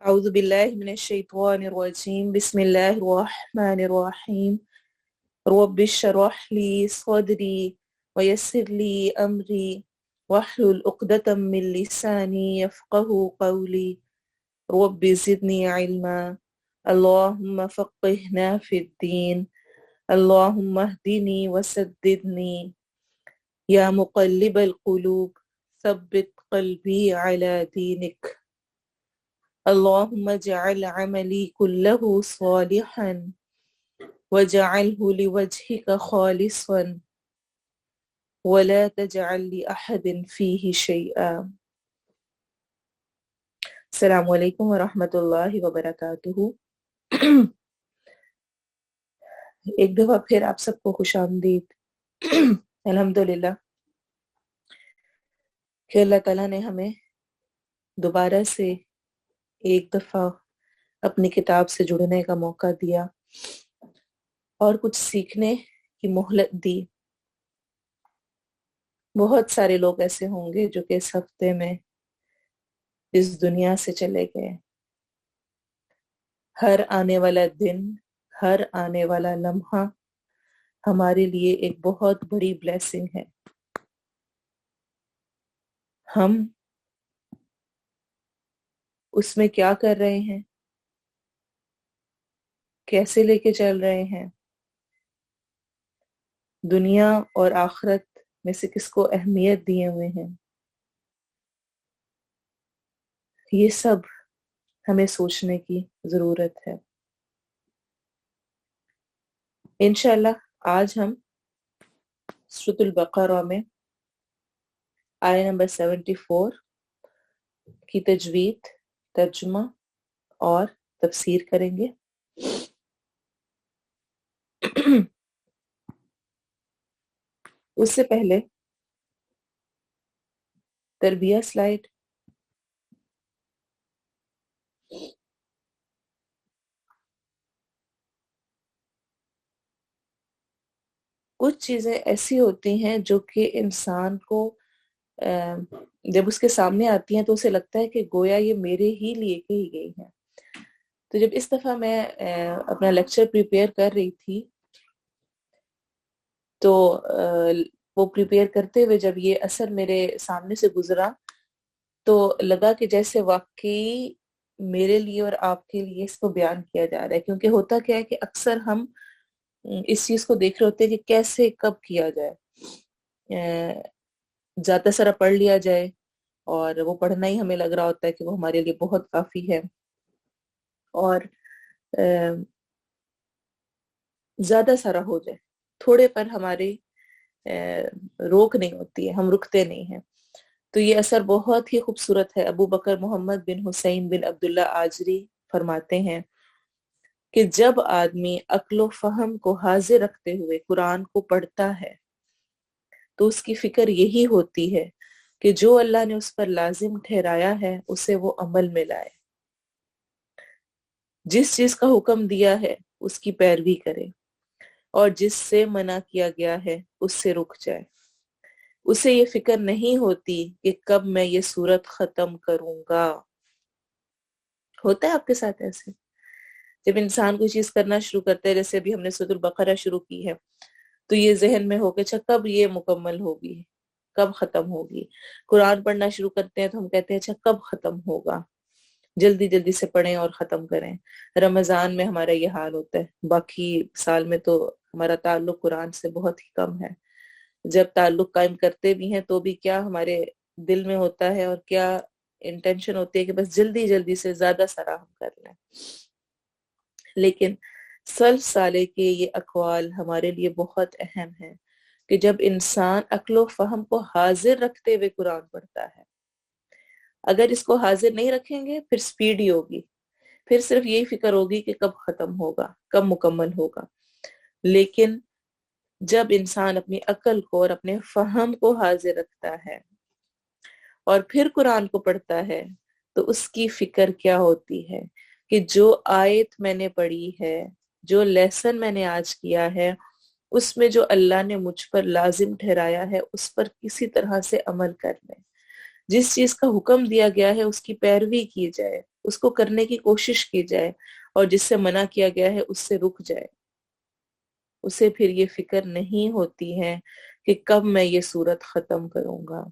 أعوذ بالله من الشيطان الرجيم بسم الله الرحمن الرحيم رب اشرح لي صدري ويسر لي أمري واحلل عقدة من لساني يفقه قولي رب زدني علما اللهم فقهنا في الدين اللهم اهدني وسددني يا مقلب القلوب ثبت قلبي على دينك اللهم اجعل عملي كله صالحا واجعله لوجهك خالصا ولا تجعل لأحد فيه شيئا. السلام علیکم ورحمۃ اللہ وبرکاتہ. ایک دفعہ پھر آپ سب کو خوش آمدید. الحمدللہ کہ اللہ تعالیٰ نے ہمیں دوبارہ سے ایک دفعہ اپنی کتاب سے جڑنے کا موقع دیا اور کچھ سیکھنے کی مہلت دی. بہت سارے لوگ ایسے ہوں گے جو کہ اس ہفتے میں اس دنیا سے چلے گئے. ہر آنے والا دن، ہر آنے والا لمحہ ہمارے لیے ایک بہت بڑی بلیسنگ ہے. ہم اس میں کیا کر رہے ہیں، کیسے لے کے چل رہے ہیں، دنیا اور آخرت میں سے کس کو اہمیت دیے ہوئے ہیں، یہ سب ہمیں سوچنے کی ضرورت ہے. انشاءاللہ آج ہم سورۃ البقرہ میں آیہ نمبر 74 کی تجوید، ترجمہ اور تفسیر کریں گے. اس سے پہلے تربیہ سلائیڈ. کچھ چیزیں ایسی ہوتی ہیں جو کہ انسان کو جب اس کے سامنے آتی ہیں تو اسے لگتا ہے کہ گویا یہ میرے ہی لیے کہی گئی ہیں. تو جب اس دفعہ میں اپنا لیکچر پریپیئر کر رہی تھی تو وہ پریپیئر کرتے ہوئے جب یہ اثر میرے سامنے سے گزرا تو لگا کہ جیسے واقعی میرے لیے اور آپ کے لیے اس کو بیان کیا جا رہا ہے. کیونکہ ہوتا کیا ہے کہ اکثر ہم اس چیز کو دیکھ رہے ہوتے ہیں کہ کیسے کب کیا جائے، زیادہ سارا پڑھ لیا جائے اور وہ پڑھنا ہی ہمیں لگ رہا ہوتا ہے کہ وہ ہمارے لیے بہت کافی ہے، اور زیادہ سارا ہو جائے، تھوڑے پر ہماری روک نہیں ہوتی ہے، ہم رکتے نہیں ہیں. تو یہ اثر بہت ہی خوبصورت ہے. ابو بکر محمد بن حسین بن عبداللہ آجری فرماتے ہیں کہ جب آدمی عقل و فہم کو حاضر رکھتے ہوئے قرآن کو پڑھتا ہے تو اس کی فکر یہی ہوتی ہے کہ جو اللہ نے اس پر لازم ٹھہرایا ہے اسے وہ عمل میں لائے، جس چیز کا حکم دیا ہے اس کی پیروی کرے، اور جس سے منع کیا گیا ہے اس سے رک جائے. اسے یہ فکر نہیں ہوتی کہ کب میں یہ سورت ختم کروں گا. ہوتا ہے آپ کے ساتھ ایسے؟ جب انسان کوئی چیز کرنا شروع کرتا ہے، جیسے ابھی ہم نے سورۃ البقرہ شروع کی ہے، تو یہ ذہن میں ہو کہ اچھا کب یہ مکمل ہوگی، کب ختم ہوگی. قرآن پڑھنا شروع کرتے ہیں تو ہم کہتے ہیں اچھا کب ختم ہوگا، جلدی جلدی سے پڑھیں اور ختم کریں. رمضان میں ہمارا یہ حال ہوتا ہے، باقی سال میں تو ہمارا تعلق قرآن سے بہت ہی کم ہے. جب تعلق قائم کرتے بھی ہیں تو بھی کیا ہمارے دل میں ہوتا ہے اور کیا انٹینشن ہوتی ہے کہ بس جلدی جلدی سے زیادہ سارا ہم کر لیں. لیکن سلف صالح کے یہ اقوال ہمارے لیے بہت اہم ہیں کہ جب انسان عقل و فہم کو حاضر رکھتے ہوئے قرآن پڑھتا ہے، اگر اس کو حاضر نہیں رکھیں گے پھر سپیڈ ہی ہوگی، پھر صرف یہی فکر ہوگی کہ کب ختم ہوگا، کب مکمل ہوگا. لیکن جب انسان اپنی عقل کو اور اپنے فہم کو حاضر رکھتا ہے اور پھر قرآن کو پڑھتا ہے تو اس کی فکر کیا ہوتی ہے کہ جو آیت میں نے پڑھی ہے، جو لیسن میں نے آج کیا ہے، اس میں جو اللہ نے مجھ پر لازم ٹھہرایا ہے اس پر کسی طرح سے عمل کر لیں، جس چیز کا حکم دیا گیا ہے اس کی پیروی کی جائے، اس کو کرنے کی کوشش کی جائے، اور جس سے منع کیا گیا ہے اس سے رک جائے. اسے پھر یہ فکر نہیں ہوتی ہے کہ کب میں یہ صورت ختم کروں گا.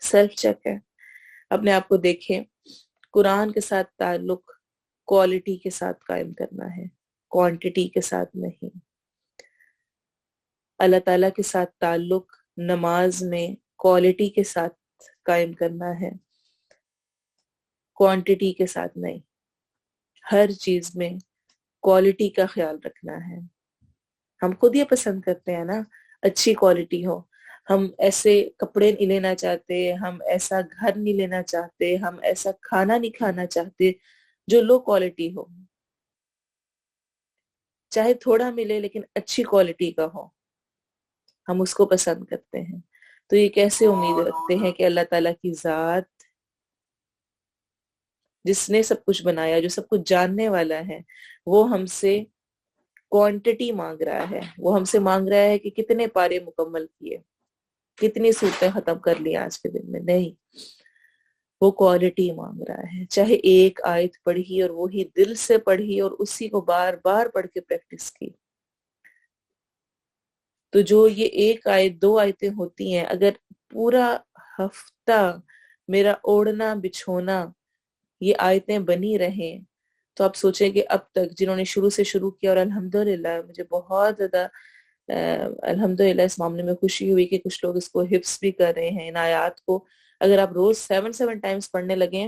سیلف چیک ہے، اپنے آپ کو دیکھیں. قرآن کے ساتھ تعلق کوالٹی کے ساتھ قائم کرنا ہے، کوانٹٹی کے ساتھ نہیں. اللہ تعالیٰ کے ساتھ تعلق نماز میں کوالٹی کے ساتھ قائم کرنا ہے، کوانٹٹی کے ساتھ نہیں. ہر چیز میں کوالٹی کا خیال رکھنا ہے. ہم خود یہ پسند کرتے ہیں نا اچھی کوالٹی ہو. ہم ایسے کپڑے نہیں لینا چاہتے، ہم ایسا گھر نہیں لینا چاہتے، ہم ایسا کھانا نہیں کھانا چاہتے جو لو کوالٹی ہو. چاہے تھوڑا ملے لیکن اچھی کوالٹی کا ہو، ہم اس کو پسند کرتے ہیں. تو یہ کیسے امید رکھتے ہیں کہ اللہ تعالیٰ کی ذات جس نے سب کچھ بنایا، جو سب کچھ جاننے والا ہے، وہ ہم سے کوانٹٹی مانگ رہا ہے. وہ ہم سے مانگ رہا ہے کہ کتنے پارے مکمل کیے، کتنی صورتیں ختم کر لی آج کے دن میں. نہیں، وہ کوالٹی مانگ رہا ہے. چاہے ایک آیت پڑھی اور وہی دل سے پڑھی اور اسی کو بار بار پڑھ کے پریکٹس کی. تو جو یہ ایک آیت 2 آیتیں ہوتی ہیں، اگر پورا ہفتہ میرا اوڑھنا بچھونا یہ آیتیں بنی رہیں تو آپ سوچیں کہ اب تک جنہوں نے شروع سے شروع کیا، اور الحمدللہ مجھے بہت زیادہ الحمدللہ اس معاملے میں خوشی ہوئی کہ کچھ لوگ اس کو حفظ بھی کر رہے ہیں. ان آیات کو اگر آپ روز 7 ٹائمز پڑھنے لگیں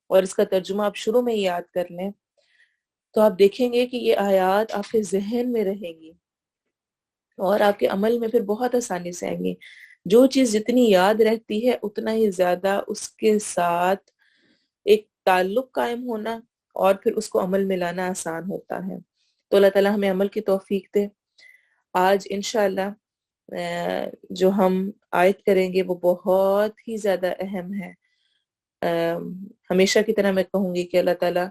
اور اس کا ترجمہ آپ شروع میں ہی یاد کر لیں تو آپ دیکھیں گے کہ یہ آیات آپ کے ذہن میں رہیں گی اور آپ کے عمل میں پھر بہت آسانی سے آئیں گی. جو چیز جتنی یاد رہتی ہے اتنا ہی زیادہ اس کے ساتھ ایک تعلق قائم ہونا اور پھر اس کو عمل میں لانا آسان ہوتا ہے. تو اللہ تعالیٰ ہمیں عمل کی توفیق دے. آج انشاءاللہ جو ہم آیت کریں گے وہ بہت ہی زیادہ اہم ہے. ہمیشہ کی طرح میں کہوں گی کہ اللہ تعالیٰ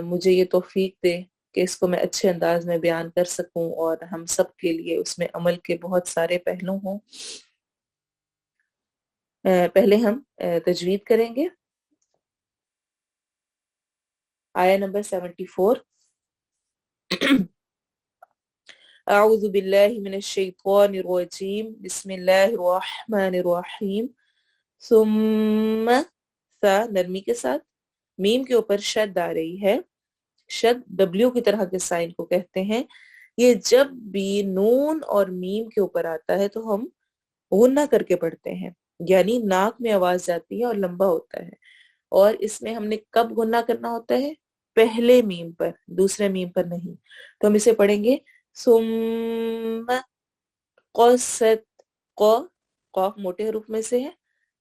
مجھے یہ توفیق دے کہ اس کو میں اچھے انداز میں بیان کر سکوں اور ہم سب کے لیے اس میں عمل کے بہت سارے پہلو ہوں. پہلے ہم تجوید کریں گے آیہ نمبر 74. اعوذ باللہ من الشیطان الرجیم بسم اللہ الرحمن الرحیم. ثم سا نرمی کے ساتھ، میم کے اوپر شد آ رہی ہے. شد ڈبلیو کی طرح کے سائن کو کہتے ہیں. یہ جب بھی نون اور میم کے اوپر آتا ہے تو ہم غنہ کر کے پڑھتے ہیں، یعنی ناک میں آواز جاتی ہے اور لمبا ہوتا ہے. اور اس میں ہم نے کب غنہ کرنا ہوتا ہے؟ پہلے میم پر، دوسرے میم پر نہیں. تو ہم اسے پڑھیں گے ثم قست، قاف موٹے حروف میں سے ہے،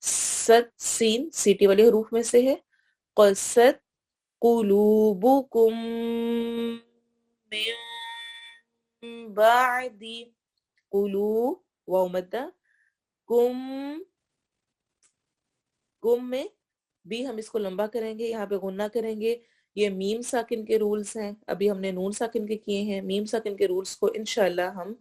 ست سین سیٹی والے حروف میں سے ہے. قست قلوبکم من بعد قلوب واو مدہ، کم میں بھی ہم اس کو لمبا کریں گے، یہاں پہ غنہ کریں گے. یہ میم ساکن کے رولز ہیں، ابھی ہم نے نون ساکن کے کیے ہیں. میم ساکن کے رولز کو انشاءاللہ ہم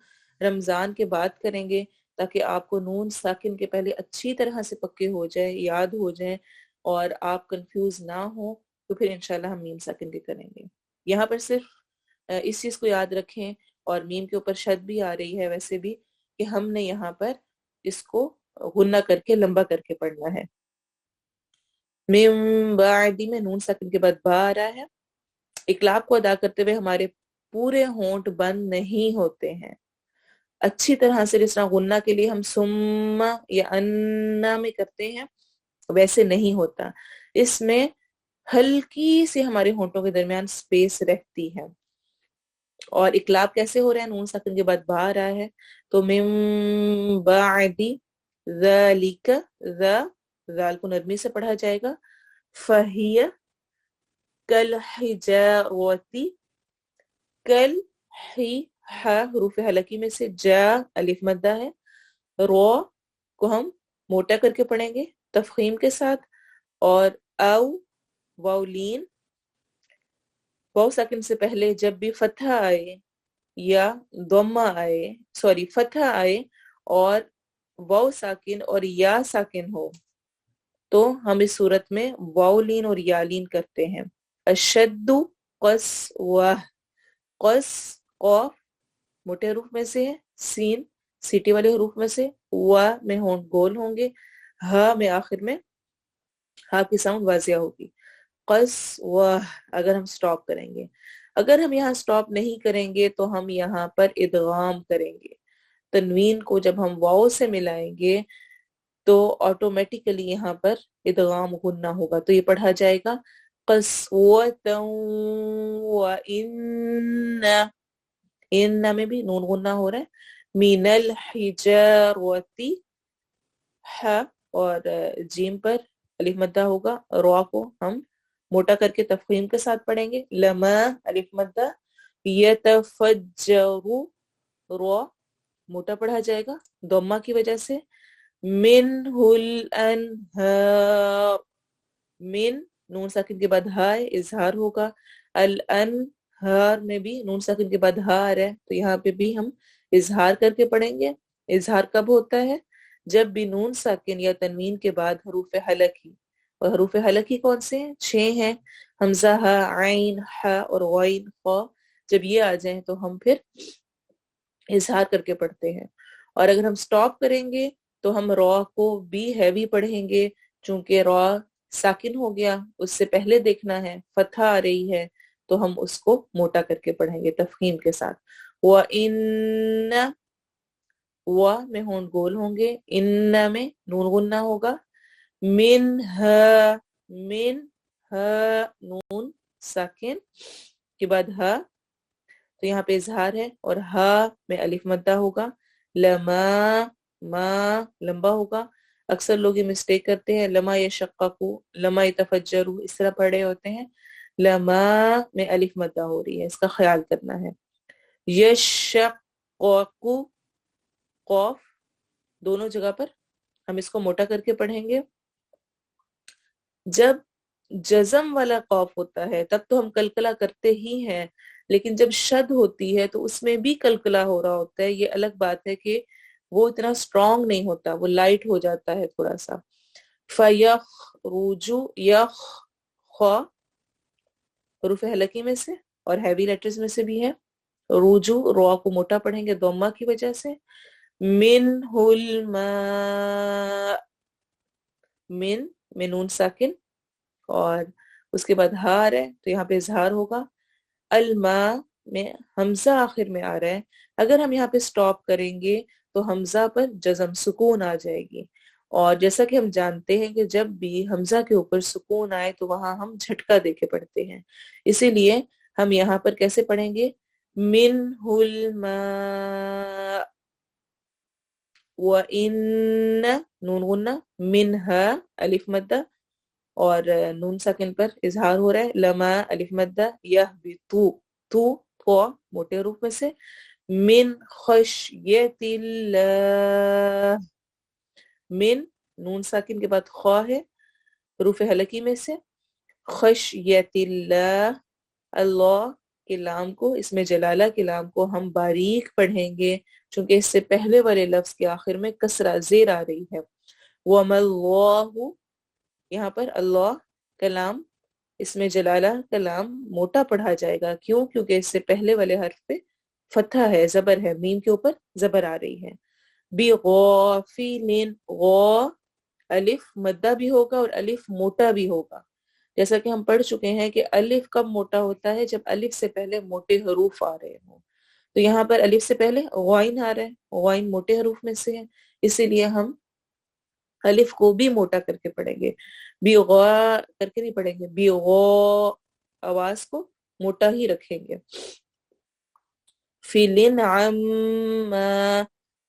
رمضان کے بعد کریں گے تاکہ آپ کو نون ساکن کے پہلے اچھی طرح سے پکے ہو جائیں، یاد ہو جائیں اور آپ کنفیوز نہ ہوں. تو پھر انشاءاللہ ہم میم ساکن کے کریں گے. یہاں پر صرف اس چیز کو یاد رکھیں، اور میم کے اوپر شد بھی آ رہی ہے ویسے بھی، کہ ہم نے یہاں پر اس کو غنہ کر کے لمبا کر کے پڑھنا ہے. من بعد میں نون ساکن کے بعد با آ رہا ہے. اقلاب کو ادا کرتے ہوئے ہمارے پورے ہونٹ بند نہیں ہوتے ہیں. اچھی طرح سے جس طرح غنہ کے لیے ہم ثم یا انا میں کرتے ہیں ویسے نہیں ہوتا. اس میں ہلکی سی ہمارے ہونٹوں کے درمیان سپیس رہتی ہے. اور اقلاب کیسے ہو رہا ہے؟ نون ساکن کے بعد با آ رہا ہے تو من بعد ذالک، ذال کو نرمی سے پڑھا جائے گا. فہی کالحجارۃ، کل ہی ہا حروف حلقی میں سے، جا الف مدہ ہے. رو کو ہم موٹا کر کے پڑھیں گے تفخیم کے ساتھ. اور او واولین، واو ساکن سے پہلے جب بھی فتحہ آئے یا ضمہ آئے، فتحہ آئے اور واو ساکن اور یا ساکن ہو تو ہم اس صورت میں واؤلین اور یالین کرتے ہیں. اشد قص و قص قاف موٹے حروف میں سے ہے، سین سیٹی والے حروف میں سے، و میں گول ہوں گے، ہا میں آخر میں ہا کی ساؤنڈ واضح ہوگی. قص و اگر ہم سٹاپ کریں گے، اگر ہم یہاں سٹاپ نہیں کریں گے تو ہم یہاں پر ادغام کریں گے. تنوین کو جب ہم واؤ سے ملائیں گے تو آٹومیٹیکلی یہاں پر ادغام غنہ ہوگا. تو یہ پڑھا جائے گا قسوة وإن، ان میں بھی نون غنہ ہو رہا ہے. من الحجارة ح اور جیم پر الف مدہ ہوگا. را کو ہم موٹا کر کے تفخیم کے ساتھ پڑھیں گے. لما الف مدہ، یتفجر را موٹا پڑھا جائے گا ضمہ کی وجہ سے. منہ الانہار، من نون ساکن کے بعد ہا ہے، اظہار ہوگا. الانہار میں بھی نون ساکن کے بعد ہا آ رہا ہے تو یہاں پہ بھی ہم اظہار کر کے پڑھیں گے. اظہار کب ہوتا ہے؟ جب بھی نون ساکن یا تنوین کے بعد حروف حلقی، اور حروف حلقی کون سے ہیں؟ 6 ہیں، حمزہ، ہا، عین، حا اور غین، خا. جب یہ آ جائیں تو ہم پھر اظہار کر کے پڑھتے ہیں. اور اگر ہم سٹاپ کریں گے تو ہم را کو بھی ہیوی پڑھیں گے، چونکہ را ساکن ہو گیا، اس سے پہلے دیکھنا ہے فتح آ رہی ہے تو ہم اس کو موٹا کر کے پڑھیں گے تفخیم کے ساتھ. وَإِنَّ و میں ہون گول ہوں گے، ان میں نون غنہ ہوگا. منہا، من ہا نون ساکن کے بعد ہا تو یہاں پہ اظہار ہے، اور ہا میں الف مدہ ہوگا. لما ما لمبا ہوگا. اکثر لوگ یہ مسٹیک کرتے ہیں لما یشققو، لما یتفجرو اس طرح پڑھے ہوتے ہیں. لما میں الف مدہ ہو رہی ہے، اس کا خیال کرنا ہے. یشققو قوف دونوں جگہ پر ہم اس کو موٹا کر کے پڑھیں گے. جب جزم والا قوف ہوتا ہے تب تو ہم کلکلا کرتے ہی ہیں، لیکن جب شد ہوتی ہے تو اس میں بھی کلکلا ہو رہا ہوتا ہے. یہ الگ بات ہے کہ وہ اتنا سٹرونگ نہیں ہوتا، وہ لائٹ ہو جاتا ہے تھوڑا سا. فَيَخْرُجُ یخ خا حروف حلقی میں سے اور ہیوی لیٹرز میں سے بھی ہے. روجو را کو موٹا پڑھیں گے ضمہ کی وجہ سے. منہ الماء، من میں نون ساکن اور اس کے بعد ہا آ رہا ہے تو یہاں پہ اظہار ہوگا. الماء میں حمزہ آخر میں آ رہا ہے، اگر ہم یہاں پہ سٹاپ کریں گے تو حمزہ پر جزم سکون آ جائے گی. اور جیسا کہ ہم جانتے ہیں کہ جب بھی حمزہ کے اوپر سکون آئے تو وہاں ہم جھٹکا دے کے پڑھتے ہیں، اسی لیے ہم یہاں پر کیسے پڑھیں گے؟ منہ الماء وَإِنَّ نون غنہ، منہا الف مدہ اور نون ساکن پر اظہار ہو رہا ہے. لما الف مدہ، یہبطو تو موٹے حروف میں سے. من خشیت اللہ، من نون ساکن کے بعد خا ہے حروف حلقی میں سے. خشیت اللہ، اللہ کے لام کو، اس میں جلالہ کے لام کو ہم باریک پڑھیں گے چونکہ اس سے پہلے والے لفظ کے آخر میں کسرہ زیر آ رہی ہے. وَمَا اللَّهُ یہاں پر اللہ کلام، اس میں جلالہ کلام موٹا پڑھا جائے گا. کیوں؟ کیونکہ اس سے پہلے والے حرف پہ فتح ہے، زبر ہے، میم کے اوپر زبر آ رہی ہے. بِغَافِلٍ غا الف مدہ بھی ہوگا اور الف موٹا بھی ہوگا. جیسا کہ ہم پڑھ چکے ہیں کہ الف کب موٹا ہوتا ہے؟ جب الف سے پہلے موٹے حروف آ رہے ہوں. تو یہاں پر الف سے پہلے غائن آ رہا ہے، غائن موٹے حروف میں سے ہے، اسی لیے ہم الف کو بھی موٹا کر کے پڑھیں گے. بیغا کر کے نہیں پڑھیں گے، بیغا آواز کو موٹا ہی رکھیں گے. فِلٍ عَمَّا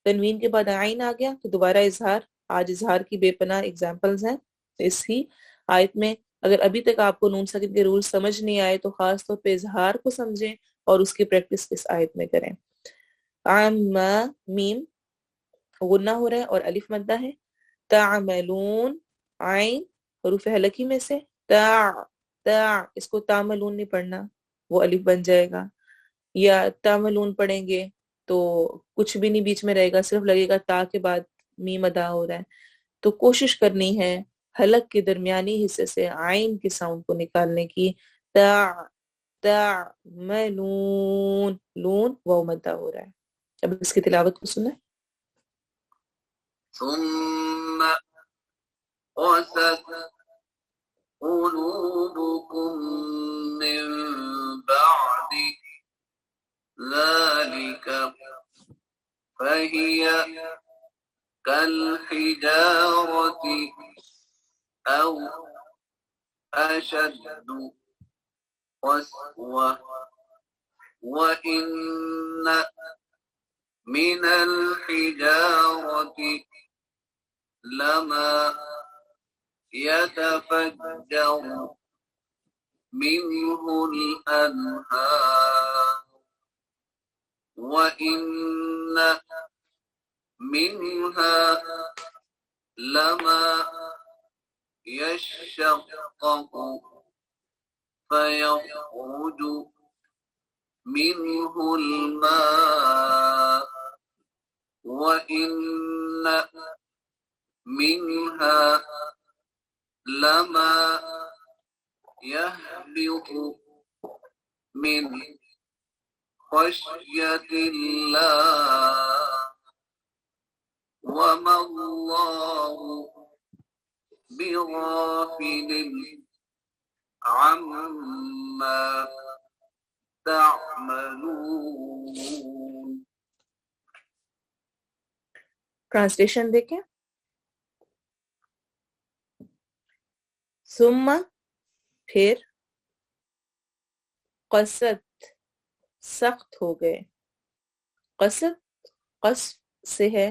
تنوین کے بعد عین آ گیا تو دوبارہ اظہار. آج اظہار کی بے پناہ اگزامپلز ہیں اس ہی آیت میں. اگر ابھی تک آپ کو نون ساکن کے رول سمجھ نہیں آئے تو خاص طور پہ اظہار کو سمجھیں اور اس کی پریکٹس اس آیت میں کریں. عَمَّا میم غنہ ہو رہا ہے اور الف مدہ ہے. تعملون عین حروف حلقی میں سے. تا اس کو تعملون نہیں پڑھنا، وہ الف بن جائے گا. یا تعملون پڑھیں گے تو کچھ بھی نہیں بیچ میں رہے گا، صرف لگے گا تا کے بعد میم ادا ہو رہا ہے. تو کوشش کرنی ہے حلق کے درمیانی حصے سے عین کے ساؤنڈ کو نکالنے کی، تعملون، لون واو مدہ ہو رہا ہے. اب اس کی تلاوت کو سنیں. ثم قست قلوبكم من بعد ذلك فهي كالحجارة أو أشد قسوة وإن من الحجارة لما يتفجر منه الأنهار وإن منها لما يشقق فيخرج منه الماء وإن منها لما يهبط من خشية الله وما الله بغافل عما تعملون. ٹرانسلیشن دیکھیں. ثم پھر، قست سخت ہو گئے. قست قصف سے ہے،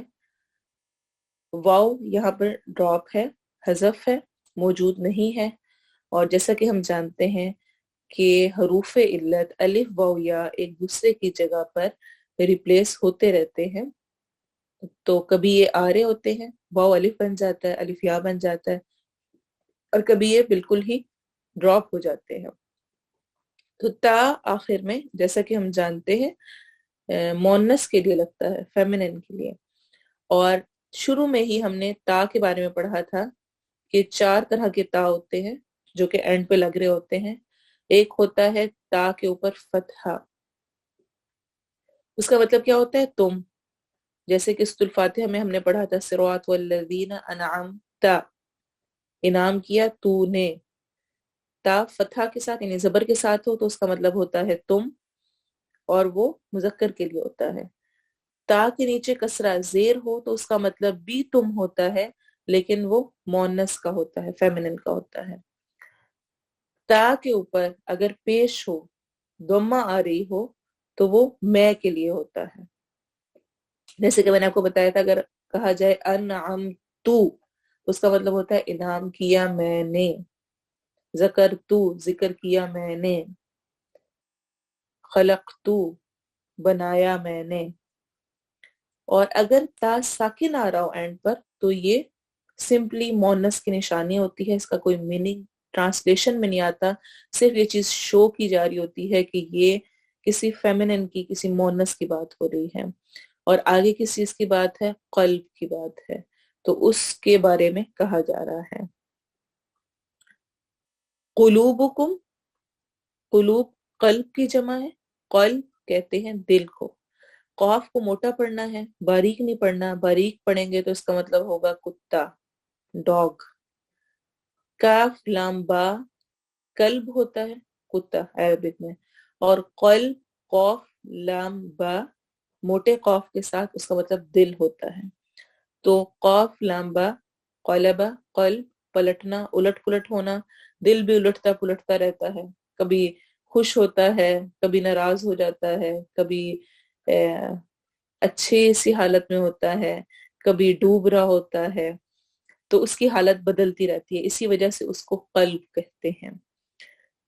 واو یہاں پر ڈراپ ہے، حذف ہے، موجود نہیں ہے. اور جیسا کہ ہم جانتے ہیں کہ حروف علت الف واو یا ایک دوسرے کی جگہ پر ریپلیس ہوتے رہتے ہیں. تو کبھی یہ آرے ہوتے ہیں، واو الف بن جاتا ہے، الف یا بن جاتا ہے، اور کبھی یہ بالکل ہی ڈراپ ہو جاتے ہیں. تو تا آخر میں جیسا کہ ہم جانتے ہیں مونس کے لیے لگتا ہے، فیمینن کے لیے. اور شروع میں ہی ہم نے تا کے بارے میں پڑھا تھا کہ 4 طرح کے تا ہوتے ہیں جو کہ اینڈ پہ لگ رہے ہوتے ہیں. ایک ہوتا ہے تا کے اوپر فتحہ، اس کا مطلب کیا ہوتا ہے؟ تم. جیسے کہ سورۃ الفاتحہ میں ہم نے پڑھا تھا صراط والذین انعمت، انعام کیا تو نے. تا فتحہ کے ساتھ یعنی زبر کے ساتھ ہو تو اس کا مطلب ہوتا ہے تم، اور وہ مذکر کے لیے ہوتا ہے. تا کے نیچے کسرہ زیر ہو تو اس کا مطلب بھی تم ہوتا ہے، لیکن وہ مونس کا ہوتا ہے، فیمینن کا ہوتا ہے. تا کے اوپر اگر پیش ہو، ضمہ آ رہی ہو، تو وہ میں کے لیے ہوتا ہے. جیسے کہ میں نے آپ کو بتایا تھا اگر کہا جائے انعمتو، اس کا مطلب ہوتا ہے انعام کیا میں نے. ذکرتو، ذکر کیا میں نے. خلقتو، بنایا میں نے. اور اگر تا ساکن آ رہا ہو اینڈ پر تو یہ سمپلی مونس کی نشانی ہوتی ہے، اس کا کوئی میننگ ٹرانسلیشن میں نہیں آتا. صرف یہ چیز شو کی جا رہی ہوتی ہے کہ یہ کسی فیمینن کی، کسی مونس کی بات ہو رہی ہے. اور آگے کس چیز کی بات ہے؟ قلب کی بات ہے، تو اس کے بارے میں کہا جا رہا ہے. قلوبکم، قلوب قلب کی جمع ہے، قلب کہتے ہیں دل کو. قاف کو موٹا پڑھنا ہے، باریک نہیں پڑھنا. باریک پڑھیں گے تو اس کا مطلب ہوگا کتا، ڈاگ. کاف لام با کلب ہوتا ہے، کتا عربک میں. اور قلب قاف لام با موٹے قاف کے ساتھ اس کا مطلب دل ہوتا ہے. تو قاف لام با قلبہ، قلب پلٹنا، الٹ پلٹ ہونا. دل بھی الٹتا پلٹتا رہتا ہے، کبھی خوش ہوتا ہے، کبھی ناراض ہو جاتا ہے، کبھی اچھی سی حالت میں ہوتا ہے، کبھی ڈوب رہا ہوتا ہے. تو اس کی حالت بدلتی رہتی ہے، اسی وجہ سے اس کو قلب کہتے ہیں.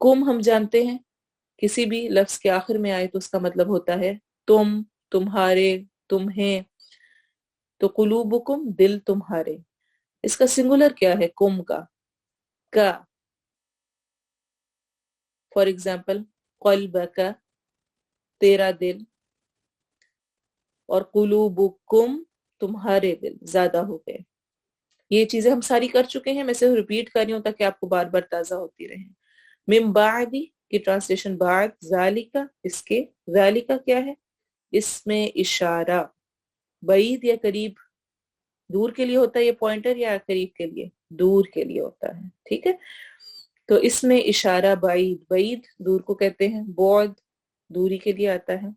کم ہم جانتے ہیں کسی بھی لفظ کے آخر میں آئے تو اس کا مطلب ہوتا ہے تم، تمہارے، تمہیں. تو قلوبکم دل تمہارے. اس کا سنگولر کیا ہے؟ کم کا. فار ایگزامپل قلبک، تیرا دل. اور قلوبکم تمہارے دل زیادہ ہو گئے. یہ چیزیں ہم ساری کر چکے ہیں، میں صرف ریپیٹ کر رہی ہوں تاکہ آپ کو بار بار تازہ ہوتی رہیں. من بعدی کی ٹرانسلیشن بعد، ذالکا اس کے، ذالکا کیا ہے؟ اس میں اشارہ، بعید یا قریب، دور کے لیے ہوتا ہے یہ پوائنٹر یا قریب کے لیے؟ دور کے لیے ہوتا ہے. ٹھیک ہے، تو اس میں اشارہ بعید، بعید دور کو کہتے ہیں، بعد دوری کے لیے آتا ہے.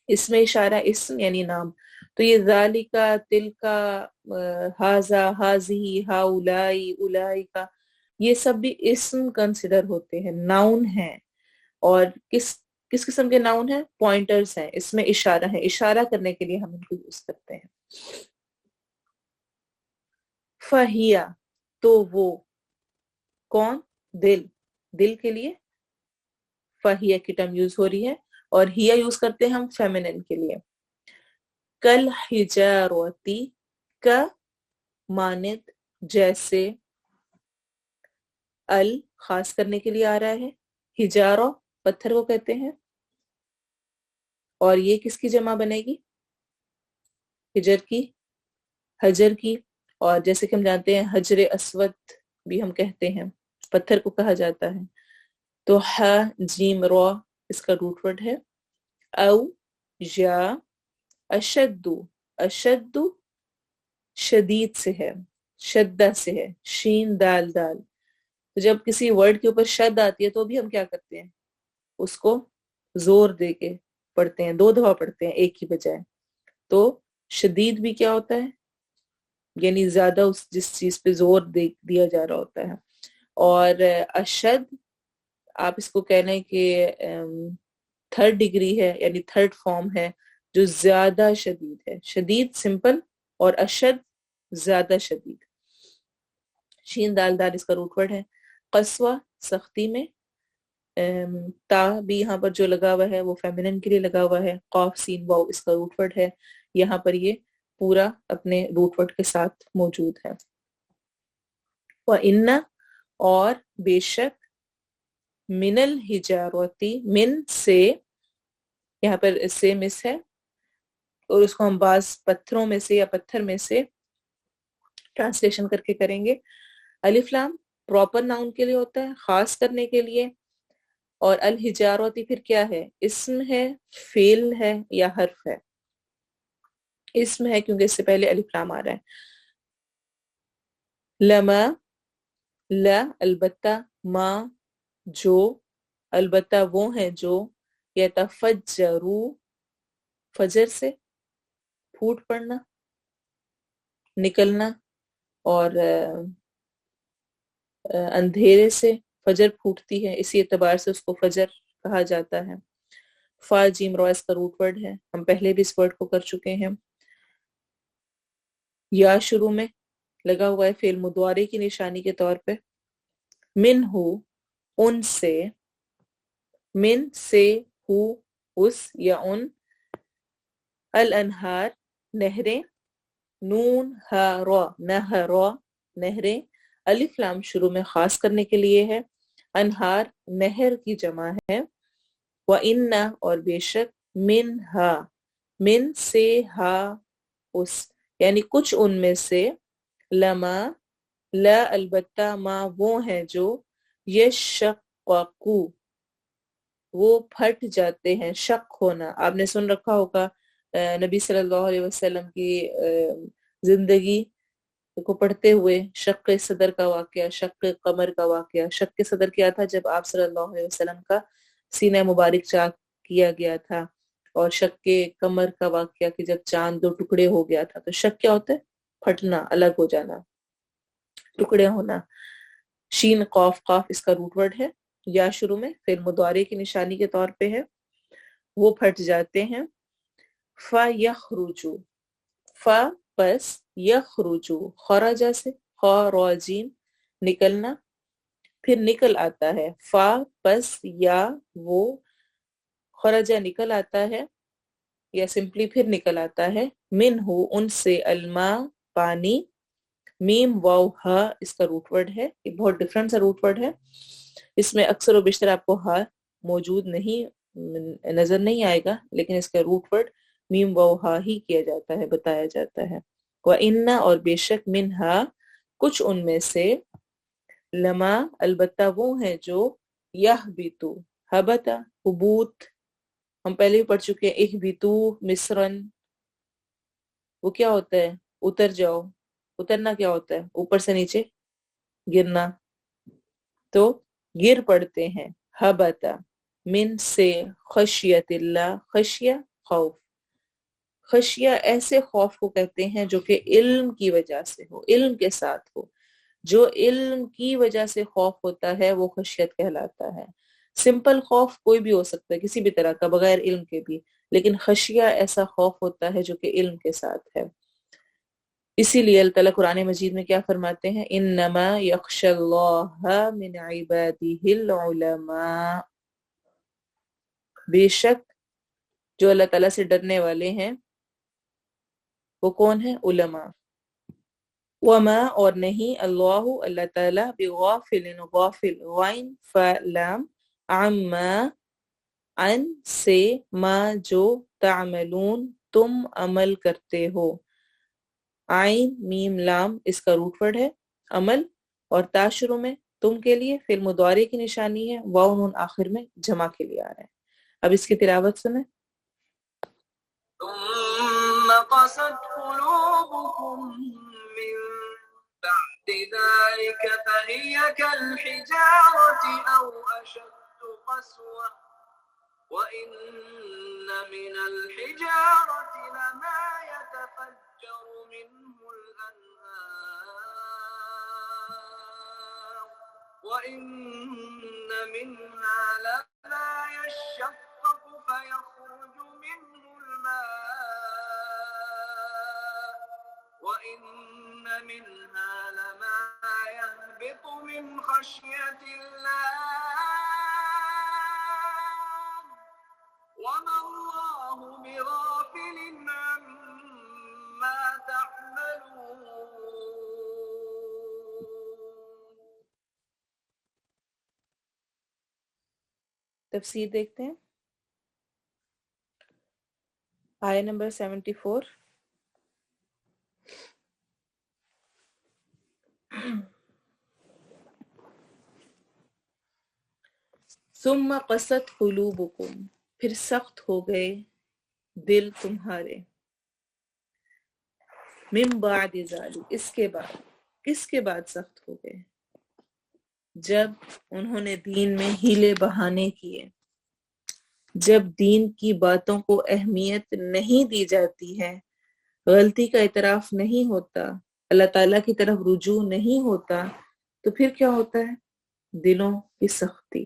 اس میں اشارہ اسم یعنی نام. تو یہ ذالکا، تلکا، ہاذا، ہاذی، ہاؤلائی، اولائکا، یہ سب بھی اسم کنسیڈر ہوتے ہیں، ناؤن ہیں. اور کس کس قسم کے ناؤن ہیں؟ پوائنٹرز ہیں. اس میں اشارہ ہے، اشارہ کرنے کے لیے ہم ان کو یوز کرتے ہیں. فہیا تو وہ، کون؟ دل، دل کے لیے فہیا کی ٹرم یوز ہو رہی ہے، اور ہیا یوز کرتے ہیں ہم فیمینن کے لیے. کل حجارتی، کا مانند، جیسے، ال خاص کرنے کے لیے آ رہا ہے، ہجارہ پتھر کو کہتے ہیں، اور یہ کس کی جمع بنے گی؟ ہجر کی، حجر کی. اور جیسے کہ ہم جانتے ہیں حجر اسود بھی ہم کہتے ہیں، پتھر کو کہا جاتا ہے. تو ح جیم را اس کا روٹ ورڈ ہے. او یا اشد، اشد شدید سے ہے، شدہ سے ہے، شین دال دال. تو جب کسی ورڈ کے اوپر شد آتی ہے تو بھی ہم کیا کرتے ہیں؟ اس کو زور دے کے پڑھتے ہیں، 2 دفعہ پڑھتے ہیں ایک ہی بجائے. تو شدید بھی کیا ہوتا ہے؟ یعنی زیادہ اس جس چیز پہ زور دیا جا رہا ہوتا ہے. اور اشد آپ اس کو کہہ لیں کہ 3rd ڈگری ہے، یعنی 3rd فارم ہے، جو زیادہ شدید ہے. شدید سمپل، اور اشد زیادہ شدید. شین دال دال اس کا روٹ ورڈ ہے. قسوہ سختی میں، تا بھی یہاں پر جو لگا ہوا ہے وہ فیمینن کے لیے لگا ہوا ہے. قاف سین واو اس کا روٹ ورڈ ہے. یہاں پر یہ پورا اپنے روٹ ورڈ کے ساتھ موجود ہے. وَإِنَّ اور بے شک، من الحجارتی، من سے، یہاں پر سے مس ہے، اور اس کو ہم بعض پتھروں میں سے یا پتھر میں سے ٹرانسلیشن کر کے کریں گے. الف لام پراپر ناؤن کے لیے ہوتا ہے، خاص کرنے کے لیے. اور الحجارتی پھر کیا ہے؟ اسم ہے، فعل ہے یا حرف ہے؟ اسم ہے کیونکہ اس سے پہلے الف لام آ رہا ہے. لما، لا البتہ، ما جو، البتہ وہ ہیں جو، یتفجرو فجر سے پھوٹ پڑنا، نکلنا، اور اندھیرے سے فجر پھوٹتی ہے، اسی اعتبار سے اس کو فجر کہا جاتا ہے. فا جیم را اس کا روٹ ورڈ ہے، ہم پہلے بھی اس ورڈ کو کر چکے ہیں. یا شروع میں لگا ہوا ہے فعل مضارع کی نشانی کے طور پہ. من ہو ان سے، من سے، ہو اس یا ان. الانہار نہریں، نون ہا را نہرا نہریں. الف لام شروع میں خاص کرنے کے لیے ہے، انہار نہر کی جمع ہے. وَإِنَّ اور بے شک، من ہا من سے، ہا اس یعنی کچھ ان میں سے، لما لا البتہ، ما وہ ہیں جو، یشققو وہ پھٹ جاتے ہیں. شق ہونا آپ نے سن رکھا ہوگا، نبی صلی اللہ علیہ وسلم کی زندگی کو پڑھتے ہوئے شق صدر کا واقعہ، شق قمر کا واقعہ. شق صدر کیا تھا؟ جب آپ صلی اللہ علیہ وسلم کا سینہ مبارک چاک کیا گیا تھا. اور شق قمر کا واقعہ کہ جب چاند 2 ٹکڑے ہو گیا تھا. تو شق کیا ہوتا ہے؟ پھٹنا، الگ ہو جانا، ٹکڑے ہونا. شین قاف قاف اس کا روٹ ورڈ ہے. یا شروع میں فعل مضارع کی نشانی کے طور پہ ہے، وہ پھٹ جاتے ہیں. فَيَخْرُجُ فا پس، یخرجو خرجہ سے، خراجین نکلنا، پھر نکل آتا ہے. فا پس یا وہ، خرجہ نکل آتا ہے یا سمپلی پھر نکل آتا ہے. من ہو ان سے، الماء پانی. میم واو ہا اس کا روٹ ورڈ ہے. یہ بہت ڈفرنٹ سا روٹ ورڈ ہے، اس میں اکثر و بیشتر آپ کو ہا موجود نہیں، نظر نہیں آئے گا، لیکن اس کا روٹ ورڈ میم واو ہا ہی کیا جاتا ہے، بتایا جاتا ہے. وَإِنَّ اور بے شک منہا کچھ ان میں سے لما البتہ وہ ہیں جو یحبطو حبتا حبوت ہم پہلے بھی پڑھ چکے ہیں اہبطو مصرن وہ کیا ہوتا ہے اتر جاؤ اترنا کیا ہوتا ہے اوپر سے نیچے گرنا تو گر پڑتے ہیں حبتا من سے خشیت اللہ خشیہ خوف خشیہ ایسے خوف کو کہتے ہیں جو کہ علم کی وجہ سے ہو علم کے ساتھ ہو جو علم کی وجہ سے خوف ہوتا ہے وہ خشیت کہلاتا ہے سمپل خوف کوئی بھی ہو سکتا ہے کسی بھی طرح کا بغیر علم کے بھی لیکن خشیہ ایسا خوف ہوتا ہے جو کہ علم کے ساتھ ہے اسی لیے اللہ تعالیٰ قرآن مجید میں کیا فرماتے ہیں انما یخشى اللہ من عباده العلماء بے شک جو اللہ تعالیٰ سے ڈرنے والے ہیں وہ کون ہے علماء وما اور نہیں اللہ تعالیٰ بغافل غافل غائن فلام عما عن سے ما جو تعملون تم عمل کرتے ہو عین میم لام اس کا روٹ ورڈ ہے عمل اور تا شروع میں تم کے لیے فعل مضارع کی نشانی ہے واو نون آخر میں جمع کے لیے آ رہا ہے اب اس کی تلاوت سنیں ثم قست قلوبكم من بعد ذلك فهي كالحجارة أو أشد قسوة وإن من الحجارة لما يتفجر منه الأنهار وإن منها لما يشقق فيخرج منه الماء وإن منها لما يهبط من خشية الله وما الله بغافل عما تعملون تفسیر دیکھتے ہیں آیہ نمبر 74 ثم قست قلوبکم پھر سخت ہو گئے دل تمہارے من بعد ذلک اس کے بعد کس کے بعد سخت ہو گئے جب انہوں نے دین میں ہیلے بہانے کیے جب دین کی باتوں کو اہمیت نہیں دی جاتی ہے غلطی کا اعتراف نہیں ہوتا اللہ تعالیٰ کی طرف رجوع نہیں ہوتا تو پھر کیا ہوتا ہے دلوں کی سختی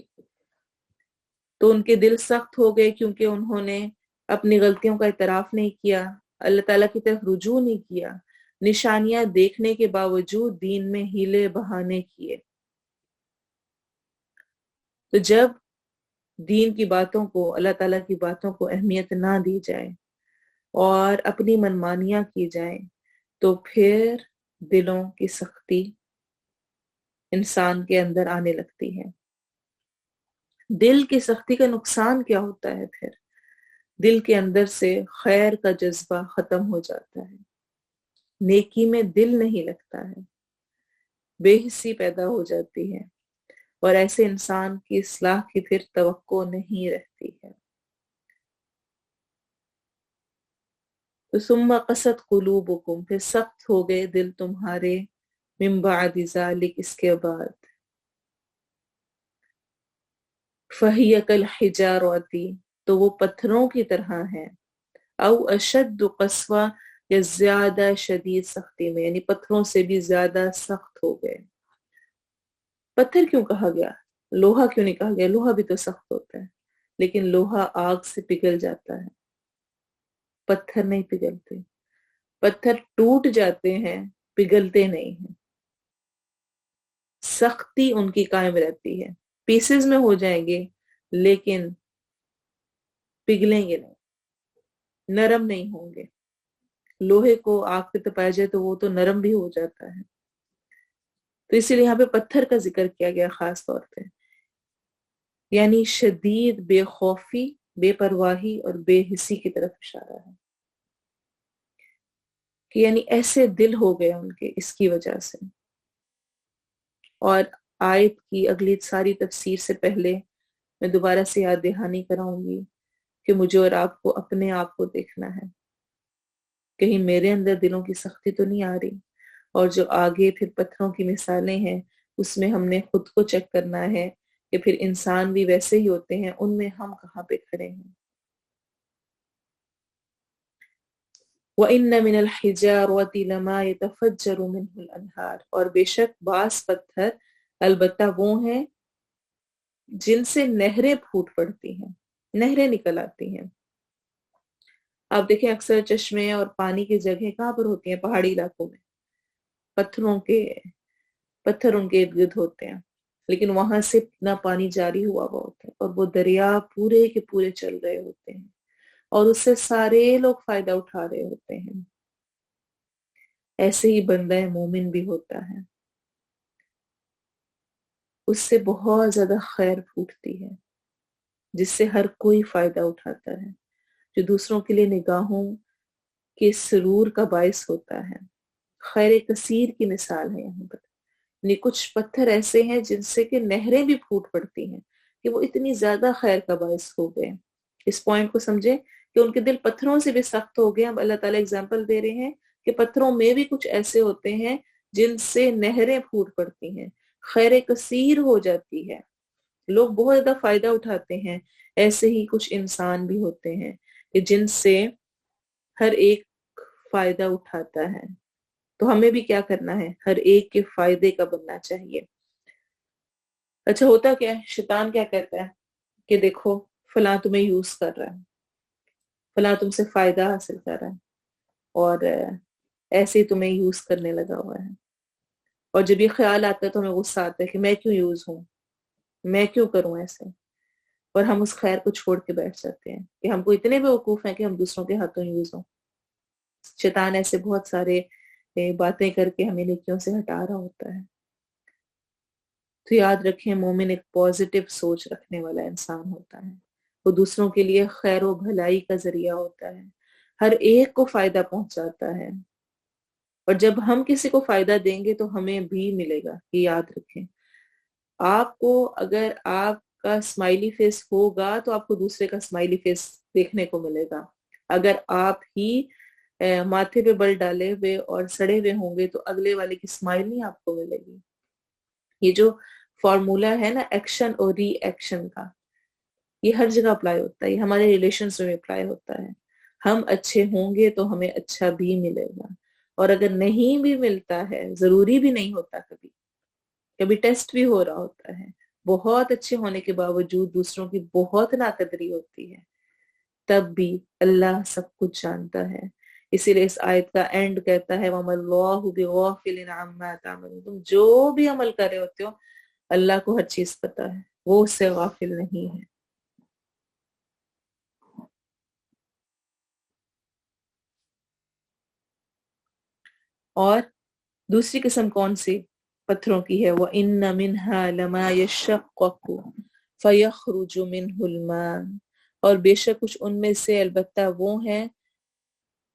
تو ان کے دل سخت ہو گئے کیونکہ انہوں نے اپنی غلطیوں کا اعتراف نہیں کیا اللہ تعالیٰ کی طرف رجوع نہیں کیا نشانیاں دیکھنے کے باوجود دین میں ہیلے بہانے کیے تو جب دین کی باتوں کو اللہ تعالیٰ کی باتوں کو اہمیت نہ دی جائے اور اپنی منمانیاں کی جائیں تو پھر دلوں کی سختی انسان کے اندر آنے لگتی ہے دل کی سختی کا نقصان کیا ہوتا ہے پھر دل کے اندر سے خیر کا جذبہ ختم ہو جاتا ہے نیکی میں دل نہیں لگتا ہے بے حسی پیدا ہو جاتی ہے اور ایسے انسان کی اصلاح کی پھر توقع نہیں رہتی ہے تو ثم قست قلوبکم پھر سخت ہو گئے دل تمہارے من بعد ذلک اس کے بعد فہی کالحجارۃ تو وہ پتھروں کی طرح ہیں او اشد قسوہ یا زیادہ شدید سختی میں یعنی پتھروں سے بھی زیادہ سخت ہو گئے پتھر کیوں کہا گیا لوہا کیوں نہیں کہا گیا لوہا بھی تو سخت ہوتا ہے لیکن لوہا آگ سے پگھل جاتا ہے پتھر نہیں پگھلتے پتھر ٹوٹ جاتے ہیں پگھلتے نہیں ہیں سختی ان کی قائم رہتی ہے پیسز میں ہو جائیں گے لیکن پگھلیں گے نہیں نرم نہیں ہوں گے لوہے کو آگ پہ تپایا جائے تو وہ تو نرم بھی ہو جاتا ہے تو اسی لیے یہاں پہ پتھر کا ذکر کیا گیا خاص طور پہ یعنی شدید بے خوفی بے پرواہی اور بے حسی کی طرف اشارہ ہے کہ یعنی ایسے دل ہو گئے ان کے اس کی وجہ سے. اور آیت کی اگلی ساری تفسیر سے پہلے میں دوبارہ سے یاد دہانی کراؤں گی کہ مجھے اور آپ کو اپنے آپ کو دیکھنا ہے. کہیں میرے اندر دلوں کی سختی تو نہیں آ رہی، اور جو آگے پھر پتھروں کی مثالیں ہیں اس میں ہم نے خود کو چیک کرنا ہے کہ پھر انسان بھی ویسے ہی ہوتے ہیں، ان میں ہم کہاں پہ کھڑے ہیں. وَإِنَّ مِنَ الْحِجَارَةِ لَمَا يَتَفَجَّرُ مِنْهُ الْأَنْهَارُ، اور بے شک بعض پتھر البتہ وہ ہیں جن سے نہریں پھوٹ پڑتی ہیں، نہریں نکل آتی ہیں. آپ دیکھیں اکثر چشمے اور پانی کی جگہیں کہاں پر ہوتی ہیں؟ پہاڑی علاقوں میں. پتھر ان کے ارد گرد ہوتے ہیں، لیکن وہاں سے اتنا پانی جاری ہوا ہوتا ہے اور وہ دریا پورے کے پورے چل رہے ہوتے ہیں اور اس سے سارے لوگ فائدہ اٹھا رہے ہوتے ہیں. ایسے ہی بندہ مومن بھی ہوتا ہے، اس سے بہت زیادہ خیر پھوٹتی ہے جس سے ہر کوئی فائدہ اٹھاتا ہے، جو دوسروں کے لیے نگاہوں کے سرور کا باعث ہوتا ہے. خیر کثیر کی مثال ہے یہاں پر. یعنی کچھ پتھر ایسے ہیں جن سے کہ نہریں بھی پھوٹ پڑتی ہیں کہ وہ اتنی زیادہ خیر کا باعث ہو گئے. اس پوائنٹ کو سمجھیں کہ ان کے دل پتھروں سے بھی سخت ہو گئے. اب اللہ تعالیٰ اگزامپل دے رہے ہیں کہ پتھروں میں بھی کچھ ایسے ہوتے ہیں جن سے نہریں پھوٹ پڑتی ہیں، خیر کثیر ہو جاتی ہے، لوگ بہت زیادہ فائدہ اٹھاتے ہیں. ایسے ہی کچھ انسان بھی ہوتے ہیں کہ جن سے ہر ایک فائدہ اٹھاتا ہے. تو ہمیں بھی کیا کرنا ہے؟ ہر ایک کے فائدے کا بننا چاہیے. اچھا ہوتا کیا ہے؟ شیطان کیا کہتا ہے کہ دیکھو فلاں تمہیں یوز کر رہا ہے، فلاں تم سے فائدہ حاصل کر رہا ہے، اور ایسے ہی تمہیں یوز کرنے لگا ہوا ہے. اور جب یہ خیال آتا ہے تو ہمیں غصہ آتا ہے کہ میں کیوں یوز ہوں، میں کیوں کروں ایسے. اور ہم اس خیر کو چھوڑ کے بیٹھ جاتے ہیں کہ ہم کو اتنے بیوقوف ہیں کہ ہم دوسروں کے ہاتھوں یوز ہوں. شیطان ایسے بہت سارے باتیں کر کے ہمیں نیکیوں سے ہٹا رہا ہوتا ہے. تو یاد رکھیں مومن ایک پازیٹیو سوچ رکھنے والا انسان ہوتا ہے، وہ دوسروں کے لیے خیر و بھلائی کا ذریعہ ہوتا ہے، ہر ایک کو فائدہ پہنچاتا ہے. اور جب ہم کسی کو فائدہ دیں گے تو ہمیں بھی ملے گا. یہ یاد رکھیں. آپ کو اگر آپ کا اسمائلی فیس ہوگا تو آپ کو دوسرے کا اسمائلی فیس دیکھنے کو ملے گا. اگر آپ ہی ماتھے پہ بل ڈالے ہوئے اور سڑے ہوئے ہوں گے تو اگلے والے کی اسمائل نہیں آپ کو ملے گی. یہ جو فارمولا ہے نا ایکشن اور ری ایکشن کا، یہ ہر جگہ اپلائی ہوتا ہے، یہ ہمارے ریلیشنز میں اپلائی ہوتا ہے. ہم اچھے ہوں گے تو ہمیں اچھا بھی ملے گا، اور اگر نہیں بھی ملتا ہے، ضروری بھی نہیں ہوتا، کبھی ٹیسٹ بھی ہو رہا ہوتا ہے، بہت اچھے ہونے کے باوجود دوسروں کی بہت ناقدری ہوتی ہے، تب بھی اللہ سب کچھ جانتا ہے. اسی لیے اس آیت کا اینڈ کہتا ہے وَمَا اللَّهُ بِغَافِلٍ عَمَّا تَعْمَلُونَ. تم جو بھی عمل کر رہے ہوتے ہو اللہ کو ہر چیز پتا ہے، وہ اس سے غافل نہیں ہے. اور دوسری قسم کون سی پتھروں کی ہے؟ وَإِنَّ مِنْهَا لَمَا يَشَّقَّقُ فَيَخْرُجُ مِنْهُ الْمَاءُ، اور بے شک کچھ ان میں سے البتہ وہ ہیں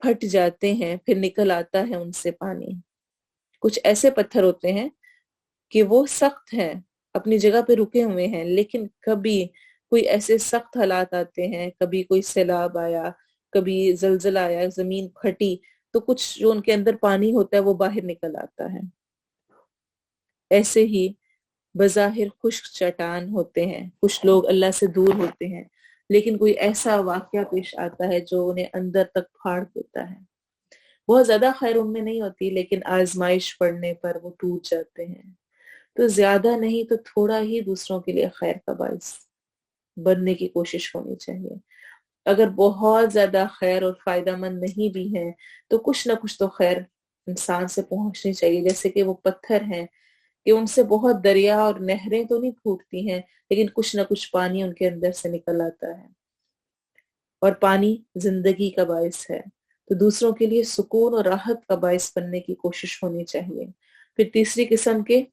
پھٹ جاتے ہیں پھر نکل آتا ہے ان سے پانی. کچھ ایسے پتھر ہوتے ہیں کہ وہ سخت ہیں، اپنی جگہ پہ رکے ہوئے ہیں، لیکن کبھی کوئی ایسے سخت حالات آتے ہیں، کبھی کوئی سیلاب آیا، کبھی زلزلہ آیا، زمین پھٹی، تو کچھ جو ان کے اندر پانی ہوتا ہے وہ باہر نکل آتا ہے. ایسے ہی بظاہر خشک چٹان ہوتے ہیں، کچھ لوگ اللہ سے دور ہوتے ہیں، لیکن کوئی ایسا واقعہ پیش آتا ہے جو انہیں اندر تک پھاڑ دیتا ہے. بہت زیادہ خیر ان میں نہیں ہوتی، لیکن آزمائش پڑنے پر وہ ٹوٹ جاتے ہیں. تو زیادہ نہیں تو تھوڑا ہی دوسروں کے لیے خیر کا باعث بننے کی کوشش ہونی چاہیے. اگر بہت زیادہ خیر اور فائدہ مند نہیں بھی ہیں تو کچھ نہ کچھ تو خیر انسان سے پہنچنی چاہیے. جیسے کہ وہ پتھر ہیں کہ ان سے بہت دریا اور نہریں تو نہیں پھوٹتی ہیں، لیکن کچھ نہ کچھ پانی ان کے اندر سے نکل آتا ہے، اور پانی زندگی کا باعث ہے. تو دوسروں کے لیے سکون اور راحت کا باعث بننے کی کوشش ہونی چاہیے. پھر تیسری قسم کے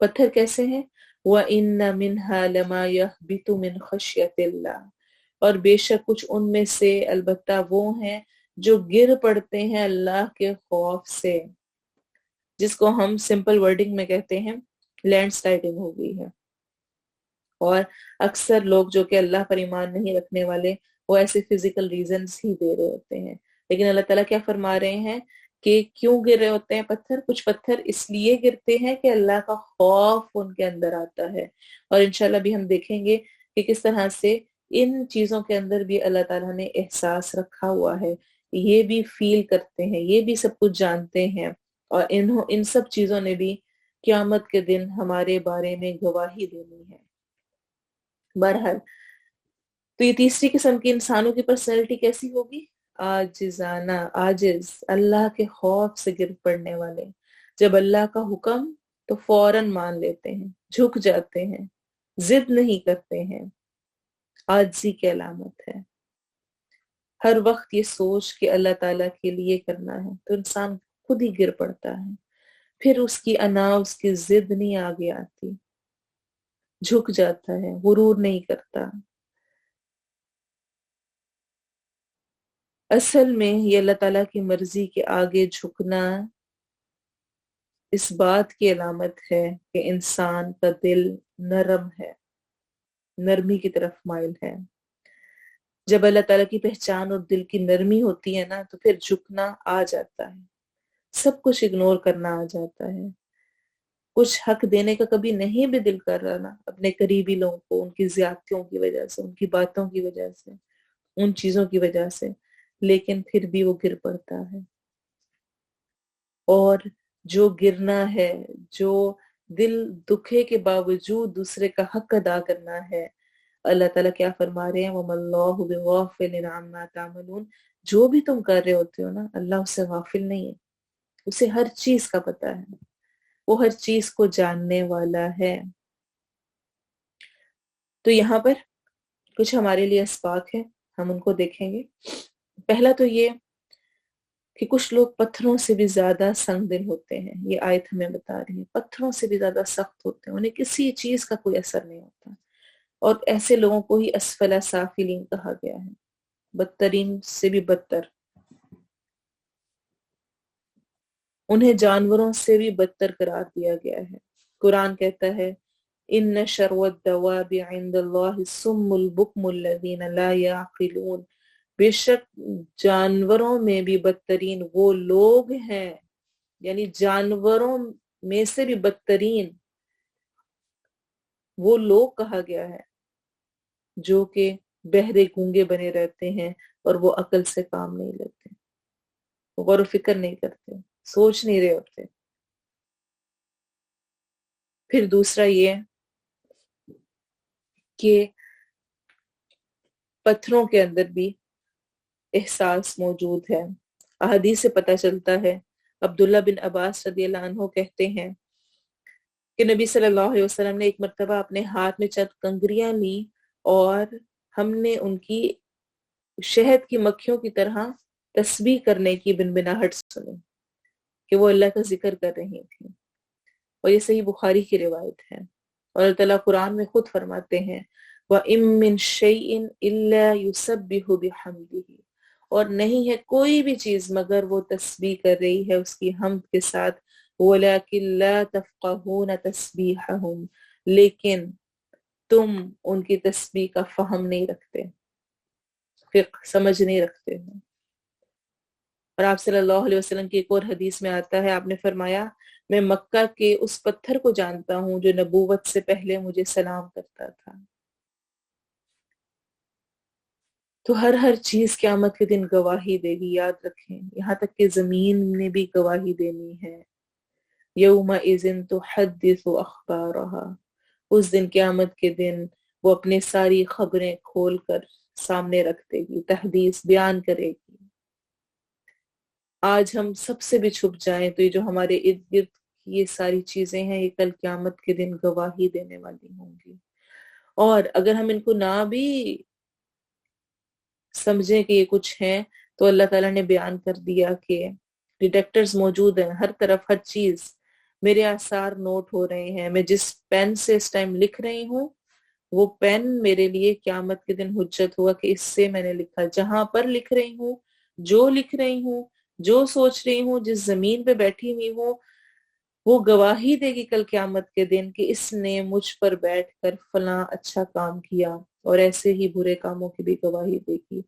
پتھر کیسے ہیں؟ وَإِنَّ مِنْهَا لَمَا يَهْبِطُ مِنْ خَشْيَةِ اللَّهِ، اور بے شک کچھ ان میں سے البتہ وہ ہیں جو گر پڑتے ہیں اللہ کے خوف سے، جس کو ہم سمپل ورڈنگ میں کہتے ہیں لینڈ سلائڈنگ ہو گئی ہے. اور اکثر لوگ جو کہ اللہ پر ایمان نہیں رکھنے والے، وہ ایسے فزیکل ریزنز ہی دے رہے ہوتے ہیں. لیکن اللہ تعالیٰ کیا فرما رہے ہیں کہ کیوں گر رہے ہوتے ہیں پتھر؟ کچھ پتھر اس لیے گرتے ہیں کہ اللہ کا خوف ان کے اندر آتا ہے. اور انشاءاللہ بھی ہم دیکھیں گے کہ کس طرح سے ان چیزوں کے اندر بھی اللہ تعالیٰ نے احساس رکھا ہوا ہے، یہ بھی فیل کرتے ہیں، یہ بھی سب کچھ جانتے ہیں، اور ان سب چیزوں نے بھی قیامت کے دن ہمارے بارے میں گواہی دینی ہے. بہرحال تو یہ تیسری قسم کی انسانوں کی پرسنالٹی کیسی ہوگی؟ عاجزانہ، عاجز، اللہ کے خوف سے گر پڑنے والے. جب اللہ کا حکم تو فوراً مان لیتے ہیں، جھک جاتے ہیں، ضد نہیں کرتے ہیں. عاجزی کی علامت ہے. ہر وقت یہ سوچ کہ اللہ تعالیٰ کے لیے کرنا ہے تو انسان خود ہی گر پڑتا ہے. پھر اس کی انا، اس کی ضد نہیں آگے آتی، جھک جاتا ہے، غرور نہیں کرتا. اصل میں یہ اللہ تعالیٰ کی مرضی کے آگے جھکنا اس بات کی علامت ہے کہ انسان کا دل نرم ہے، نرمی کی طرف مائل ہے. جب اللہ تعالیٰ کی پہچان اور دل کی نرمی ہوتی ہے نا، تو پھر جھکنا آ جاتا ہے، سب کچھ اگنور کرنا آ جاتا ہے. کچھ حق دینے کا کبھی نہیں بھی دل کر رہا نا اپنے قریبی لوگوں کو، ان کی زیادتیوں کی وجہ سے، ان کی باتوں کی وجہ سے، ان چیزوں کی وجہ سے، لیکن پھر بھی وہ گر پڑتا ہے. اور جو گرنا ہے، جو دل دکھے کے باوجود دوسرے کا حق ادا کرنا ہے، اللہ تعالیٰ کیا فرما رہے ہیں؟ وَمَا اللَّهُ بِغَافِلٍ عَمَّا تَعْمَلُونَ. جو بھی تم کر رہے ہوتے ہو نا، اللہ اس سے غافل نہیں ہے، اسے ہر چیز کا پتہ ہے، وہ ہر چیز کو جاننے والا ہے. تو یہاں پر کچھ ہمارے لیے اسباق ہیں، ہم ان کو دیکھیں گے. پہلا تو یہ کہ کچھ لوگ پتھروں سے بھی زیادہ سنگ دل ہوتے ہیں. یہ آیت ہمیں بتا رہی ہے پتھروں سے بھی زیادہ سخت ہوتے ہیں، انہیں کسی چیز کا کوئی اثر نہیں ہوتا. اور ایسے لوگوں کو ہی اسفل سافلین کہا گیا ہے، بدترین سے بھی بدتر. انہیں جانوروں سے بھی بدتر قرار دیا گیا ہے. قرآن کہتا ہے ان شر الدواب عند اللہ الصم البکم الذین لا یعقلون. بے شک جانوروں میں بھی بدترین وہ لوگ ہیں، یعنی جانوروں میں سے بھی بدترین وہ لوگ کہا گیا ہے جو کہ بہرے گونگے بنے رہتے ہیں اور وہ عقل سے کام نہیں لیتے، غور و فکر نہیں کرتے، سوچ نہیں رہے ہوتے. پھر دوسرا یہ کہ پتھروں کے اندر بھی احساس موجود ہے. احادیث سے پتہ چلتا ہے، عبداللہ بن عباس رضی اللہ عنہ کہتے ہیں کہ نبی صلی اللہ علیہ وسلم نے ایک مرتبہ اپنے ہاتھ میں چند کنکریاں لی اور ہم نے ان کی شہد کی مکھیوں کی طرح تسبیح کرنے کی بنبناہٹ سنی کہ وہ اللہ کا ذکر کر رہی تھیں. اور یہ صحیح بخاری کی روایت ہے. اور اللہ تعالیٰ قرآن میں خود فرماتے ہیں وَإِن مِّن شَيْءٍ إِلَّا يُسَبِّحُ بِحَمْدِهِ. اور نہیں ہے کوئی بھی چیز مگر وہ تسبیح کر رہی ہے اس کی حمد کے ساتھ. وَلَكِن لَا تَفْقَهُونَ تَسْبِيحَهُمْ. لیکن تم ان کی تسبیح کا فہم نہیں رکھتے، فقہ سمجھ نہیں رکھتے ہو. اور آپ صلی اللہ علیہ وسلم کی ایک اور حدیث میں آتا ہے، آپ نے فرمایا میں مکہ کے اس پتھر کو جانتا ہوں جو نبوت سے پہلے مجھے سلام کرتا تھا. تو ہر چیز قیامت کے دن گواہی دے گی، یاد رکھیں، یہاں تک کہ زمین نے بھی گواہی دینی ہے. یومئذ تحدث اخبارها. اس دن قیامت کے دن وہ اپنے ساری خبریں کھول کر سامنے رکھ دے گی، تحدیث بیان کرے گی. آج ہم سب سے بھی چھپ جائیں تو یہ جو ہمارے ارد گرد یہ ساری چیزیں ہیں یہ کل قیامت کے دن گواہی دینے والی ہوں گی. اور اگر ہم ان کو نہ بھی سمجھیں کہ یہ کچھ ہیں تو اللہ تعالیٰ نے بیان کر دیا کہ ڈیٹیکٹرز موجود ہیں ہر طرف، ہر چیز میرے آثار نوٹ ہو رہے ہیں. میں جس پین سے اس ٹائم لکھ رہی ہوں وہ پین میرے لیے قیامت کے دن حجت ہوا کہ اس سے میں نے لکھا. جہاں پر لکھ رہی ہوں جو لکھ رہی ہوں، جو سوچ رہی ہوں، جس زمین پہ بیٹھی ہوئی ہوں، وہ گواہی دے گی کل قیامت کے دن کہ اس نے مجھ پر بیٹھ کر فلاں اچھا کام کیا، اور ایسے ہی برے کاموں کی بھی گواہی دے گی،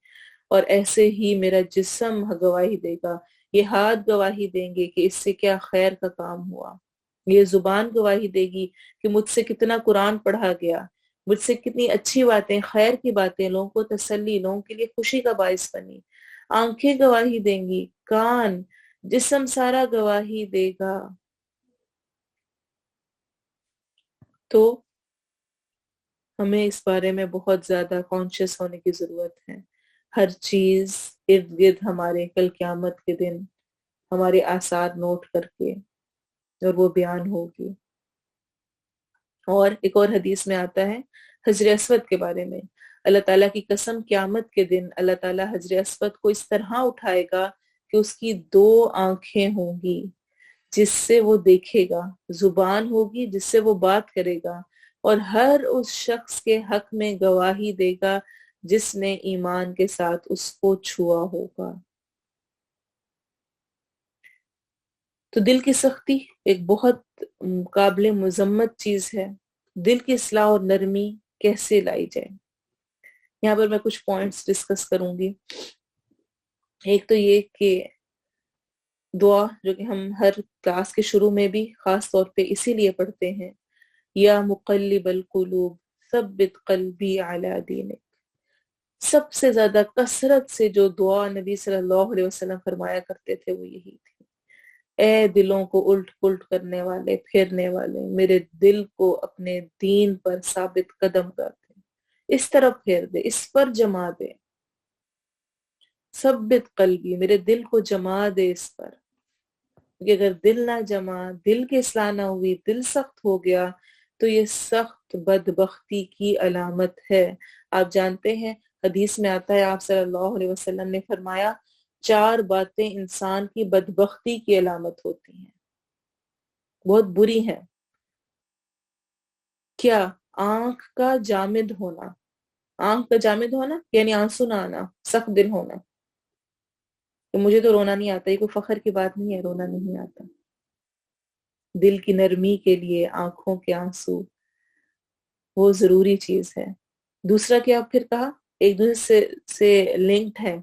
اور ایسے ہی میرا جسم گواہی دے گا، یہ ہاتھ گواہی دیں گے کہ اس سے کیا خیر کا کام ہوا، یہ زبان گواہی دے گی کہ مجھ سے کتنا قرآن پڑھا گیا، مجھ سے کتنی اچھی باتیں، خیر کی باتیں، لوگوں کو تسلی، لوگوں کے لیے خوشی کا باعث بنی۔ آنکھیں گواہی دیں گی، کان، جسم سارا گواہی دے گا۔ تو ہمیں اس بارے میں بہت زیادہ کانشیس ہونے کی ضرورت ہے۔ ہر چیز ارد گرد ہمارے کل قیامت کے دن ہمارے آثار نوٹ کر کے اور وہ بیان ہوگی۔ اور ایک اور حدیث میں آتا ہے حجر اسود کے بارے میں، اللہ تعالیٰ کی قسم قیامت کے دن اللہ تعالیٰ حجر اسود کو اس طرح اٹھائے گا کہ اس کی 2 آنکھیں ہوں گی جس سے وہ دیکھے گا، زبان ہوگی جس سے وہ بات کرے گا، اور ہر اس شخص کے حق میں گواہی دے گا جس نے ایمان کے ساتھ اس کو چھوا ہوگا۔ تو دل کی سختی ایک بہت قابل مذمت چیز ہے۔ دل کی اصلاح اور نرمی کیسے لائی جائے، یہاں پر میں کچھ پوائنٹس ڈسکس کروں گی۔ ایک تو یہ کہ دعا جو کہ ہم ہر کلاس کے شروع میں بھی خاص طور پہ اسی لیے پڑھتے ہیں، یا مقلب القلوب ثبت قلبی علی دینک، سب سے زیادہ کثرت سے جو دعا نبی صلی اللہ علیہ وسلم فرمایا کرتے تھے وہ یہی تھی، اے دلوں کو الٹ پلٹ کرنے والے، پھیرنے والے، میرے دل کو اپنے دین پر ثابت قدم کر دے، اس طرف پھیر دے، اس پر جما دے، ثبت قلبی، میرے دل کو جما دے اس پر، کہ اگر دل نہ جما، دل کی اصلاح نہ ہوئی، دل سخت ہو گیا تو یہ سخت بدبختی کی علامت ہے۔ آپ جانتے ہیں حدیث میں آتا ہے آپ صلی اللہ علیہ وسلم نے فرمایا 4 باتیں انسان کی بدبختی کی علامت ہوتی ہیں، بہت بری ہیں۔ کیا؟ آنکھ کا جامد ہونا، آنکھ کا جامد ہونا یعنی آنسو نہ آنا، سخت دل ہونا، کہ مجھے تو رونا نہیں آتا، یہ کوئی فخر کی بات نہیں ہے، رونا نہیں آتا، دل کی نرمی کے لیے آنکھوں کے آنسو وہ ضروری چیز ہے۔ دوسرا کیا پھر کہا، ایک دوسرے سے لنکڈ ہے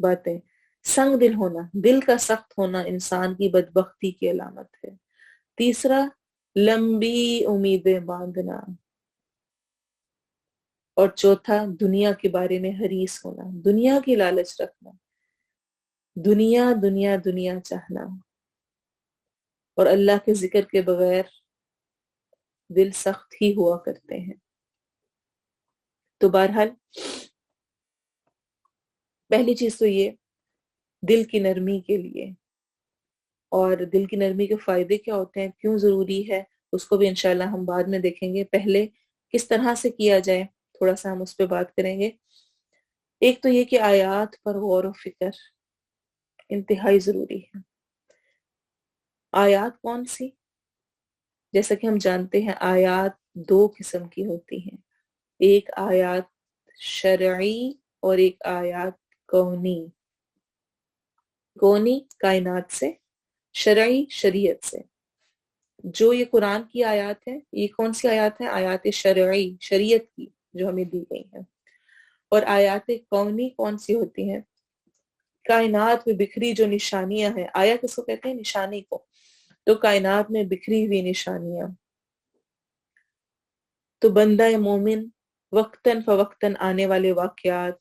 باتیں، سنگ دل ہونا، دل کا سخت ہونا انسان کی بدبختی کی علامت ہے۔ تیسرا لمبی امیدیں باندھنا، اور چوتھا دنیا کے بارے میں حریص ہونا، دنیا کی لالچ رکھنا، دنیا دنیا دنیا چاہنا، اور اللہ کے ذکر کے بغیر دل سخت ہی ہوا کرتے ہیں۔ تو بہرحال پہلی چیز تو یہ دل کی نرمی کے لیے، اور دل کی نرمی کے فائدے کیا ہوتے ہیں، کیوں ضروری ہے، اس کو بھی انشاءاللہ ہم بعد میں دیکھیں گے۔ پہلے کس طرح سے کیا جائے تھوڑا سا ہم اس پہ بات کریں گے۔ ایک تو یہ کہ آیات پر غور و فکر انتہائی ضروری ہے۔ آیات کون سی؟ جیسا کہ ہم جانتے ہیں آیات 2 قسم کی ہوتی ہیں، ایک آیات شرعی اور ایک آیات کونی۔ کونی کائنات سے، شرعی شریعت سے۔ جو یہ قرآن کی آیات ہے، یہ کون سی آیات ہیں؟ آیات شرعی، شریعت کی جو ہمیں دی گئی ہیں۔ اور آیات کونی کون سی ہوتی ہیں؟ کائنات میں بکھری جو نشانیاں ہیں، آیا کس کو کہتے ہیں؟ نشانی کو۔ تو کائنات میں بکھری ہوئی نشانیاں، تو بندہ مومن وقتاً فوقتاً آنے والے واقعات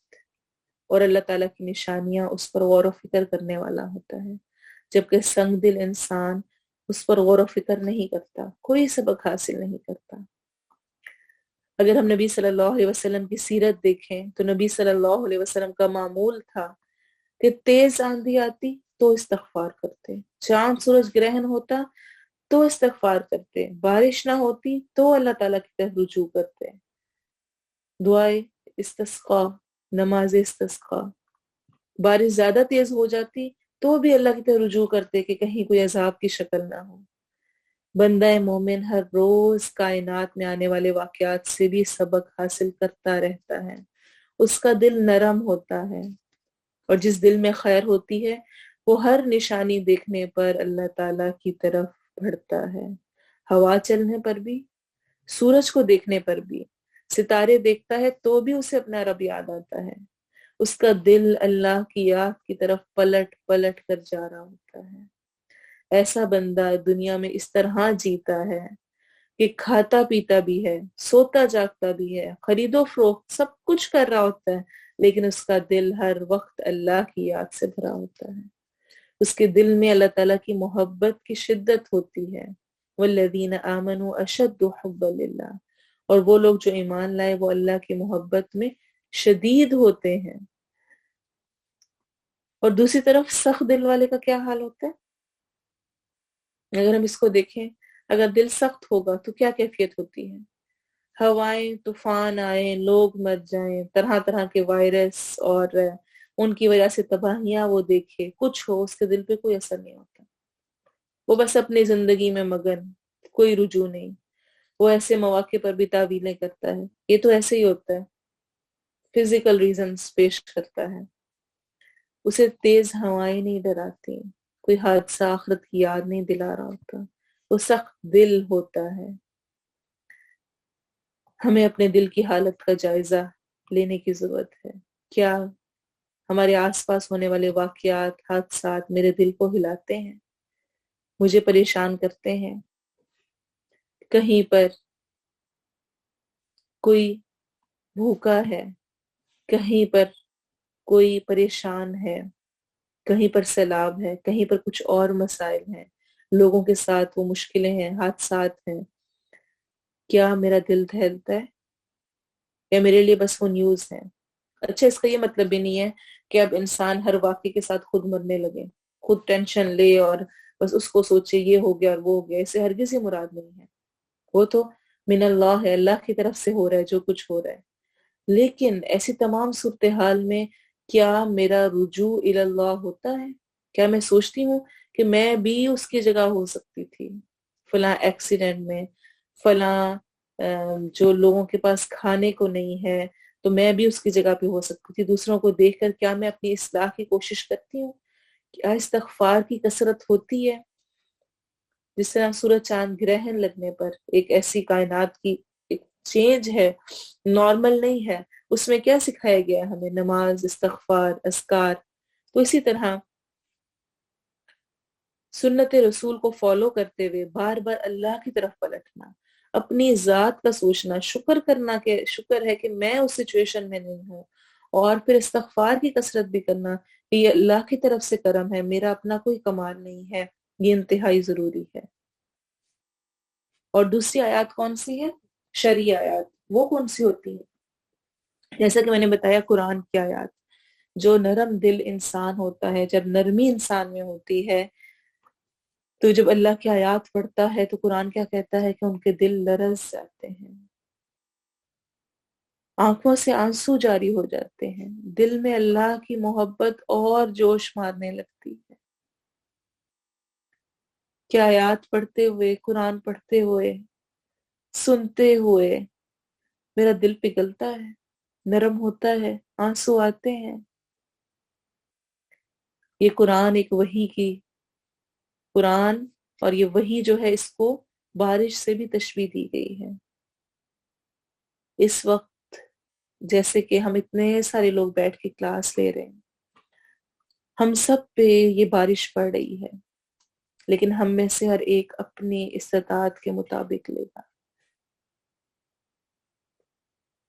اور اللہ تعالیٰ کی نشانیاں اس پر غور و فکر کرنے والا ہوتا ہے، جبکہ سنگ دل انسان اس پر غور و فکر نہیں کرتا، کوئی سبق حاصل نہیں کرتا۔ اگر ہم نبی صلی اللہ علیہ وسلم کی سیرت دیکھیں تو نبی صلی اللہ علیہ وسلم کا معمول تھا کہ تیز آندھی آتی تو استغفار کرتے، چاند سورج گرہن ہوتا تو استغفار کرتے، بارش نہ ہوتی تو اللہ تعالیٰ کی طرف رجوع کرتے، دعائے استسقا، نماز استسقا، بارش زیادہ تیز ہو جاتی تو بھی اللہ کی طرف رجوع کرتے کہ کہیں کوئی عذاب کی شکل نہ ہو۔ بندہ مومن ہر روز کائنات میں آنے والے واقعات سے بھی سبق حاصل کرتا رہتا ہے، اس کا دل نرم ہوتا ہے، اور جس دل میں خیر ہوتی ہے وہ ہر نشانی دیکھنے پر اللہ تعالیٰ کی طرف بڑھتا ہے، ہوا چلنے پر بھی، سورج کو دیکھنے پر بھی، ستارے دیکھتا ہے تو بھی اسے اپنا رب یاد آتا ہے، اس کا دل اللہ کی یاد کی طرف پلٹ پلٹ کر جا رہا ہوتا ہے۔ ایسا بندہ دنیا میں اس طرح جیتا ہے کہ کھاتا پیتا بھی ہے، سوتا جاگتا بھی ہے، خرید و فروخت سب کچھ کر رہا ہوتا ہے، لیکن اس کا دل ہر وقت اللہ کی یاد سے بھرا ہوتا ہے، اس کے دل میں اللہ تعالیٰ کی محبت کی شدت ہوتی ہے۔ والذین آمنوا اشد حبا للہ، اور وہ لوگ جو ایمان لائے وہ اللہ کی محبت میں شدید ہوتے ہیں۔ اور دوسری طرف سخت دل والے کا کیا حال ہوتا ہے؟ اگر ہم اس کو دیکھیں، اگر دل سخت ہوگا تو کیا کیفیت ہوتی ہے؟ ہوائیں طوفان آئیں، لوگ مر جائیں، طرح طرح کے وائرس اور ان کی وجہ سے تباہیاں وہ دیکھے، کچھ ہو، اس کے دل پہ کوئی اثر نہیں ہوتا، وہ بس اپنی زندگی میں مگن، کوئی رجوع نہیں، وہ ایسے مواقع پر بھی تعویلیں کرتا ہے، یہ تو ایسے ہی ہوتا ہے، فزیکل ریزنز پیش کرتا ہے، اسے تیز ہوائیں نہیں ڈراتی، کوئی حادثہ آخرت کی یاد نہیں دلا رہا ہوتا، وہ سخت دل ہوتا ہے۔ ہمیں اپنے دل کی حالت کا جائزہ لینے کی ضرورت ہے۔ کیا ہمارے آس پاس ہونے والے واقعات، حادثات میرے دل کو ہلاتے ہیں، مجھے پریشان کرتے ہیں؟ کہیں پر کوئی بھوکا ہے، کہیں پر کوئی پریشان ہے، کہیں پر سیلاب ہے، کہیں پر کچھ اور مسائل ہیں، لوگوں کے ساتھ وہ مشکلیں ہیں، حادثات ہیں، کیا میرا دل دہلتا ہے یا میرے لیے بس وہ نیوز ہے؟ اچھا، اس کا یہ مطلب بھی نہیں ہے کہ اب انسان ہر واقعے کے ساتھ خود مرنے لگے، خود ٹینشن لے اور بس اس کو سوچے یہ ہو گیا اور وہ ہو گیا، اسے ہرگز یہ مراد نہیں ہے، وہ تو من اللہ ہے، اللہ کی طرف سے ہو رہا ہے جو کچھ ہو رہا ہے، لیکن ایسی تمام صورتحال میں کیا میرا رجوع الی اللہ ہوتا ہے؟ کیا میں سوچتی ہوں کہ میں بھی اس کی جگہ ہو سکتی تھی، فلاں ایکسیڈنٹ میں، فلاں جو لوگوں کے پاس کھانے کو نہیں ہے تو میں بھی اس کی جگہ پہ ہو سکتی تھی، دوسروں کو دیکھ کر کیا میں اپنی اصلاح کی کوشش کرتی ہوں؟ کیا استغفار کی کثرت ہوتی ہے؟ جس طرح سورج چاند گرہن لگنے پر ایک ایسی کائنات کی ایک چینج ہے، نارمل نہیں ہے، اس میں کیا سکھایا گیا ہے ہمیں؟ نماز، استغفار، اذکار۔ تو اسی طرح سنت رسول کو فالو کرتے ہوئے بار بار اللہ کی طرف پلٹنا، اپنی ذات کا سوچنا، شکر کرنا کہ شکر ہے کہ میں اس سچویشن میں نہیں ہوں، اور پھر استغفار کی کثرت بھی کرنا کہ یہ اللہ کی طرف سے کرم ہے، میرا اپنا کوئی کمال نہیں ہے، یہ انتہائی ضروری ہے۔ اور دوسری آیات کون سی ہے؟ شرعی آیات، وہ کون سی ہوتی ہے؟ جیسا کہ میں نے بتایا قرآن کی آیات، جو نرم دل انسان ہوتا ہے، جب نرمی انسان میں ہوتی ہے تو جب اللہ کی آیات پڑھتا ہے تو قرآن کیا کہتا ہے کہ ان کے دل لرز جاتے ہیں، آنکھوں سے آنسو جاری ہو جاتے ہیں، دل میں اللہ کی محبت اور جوش مارنے لگتی ہے۔ کیا آیات پڑھتے ہوئے، قرآن پڑھتے ہوئے، سنتے ہوئے میرا دل پگھلتا ہے، نرم ہوتا ہے، آنسو آتے ہیں۔ یہ قرآن ایک وحی کی، قرآن اور یہ وحی جو ہے اس کو بارش سے بھی تشبیہ دی گئی ہے۔ اس وقت جیسے کہ ہم اتنے سارے لوگ بیٹھ کے کلاس لے رہے ہیں، ہم سب پہ یہ بارش پڑ رہی ہے، لیکن ہم میں سے ہر ایک اپنی استطاعت کے مطابق لے گا۔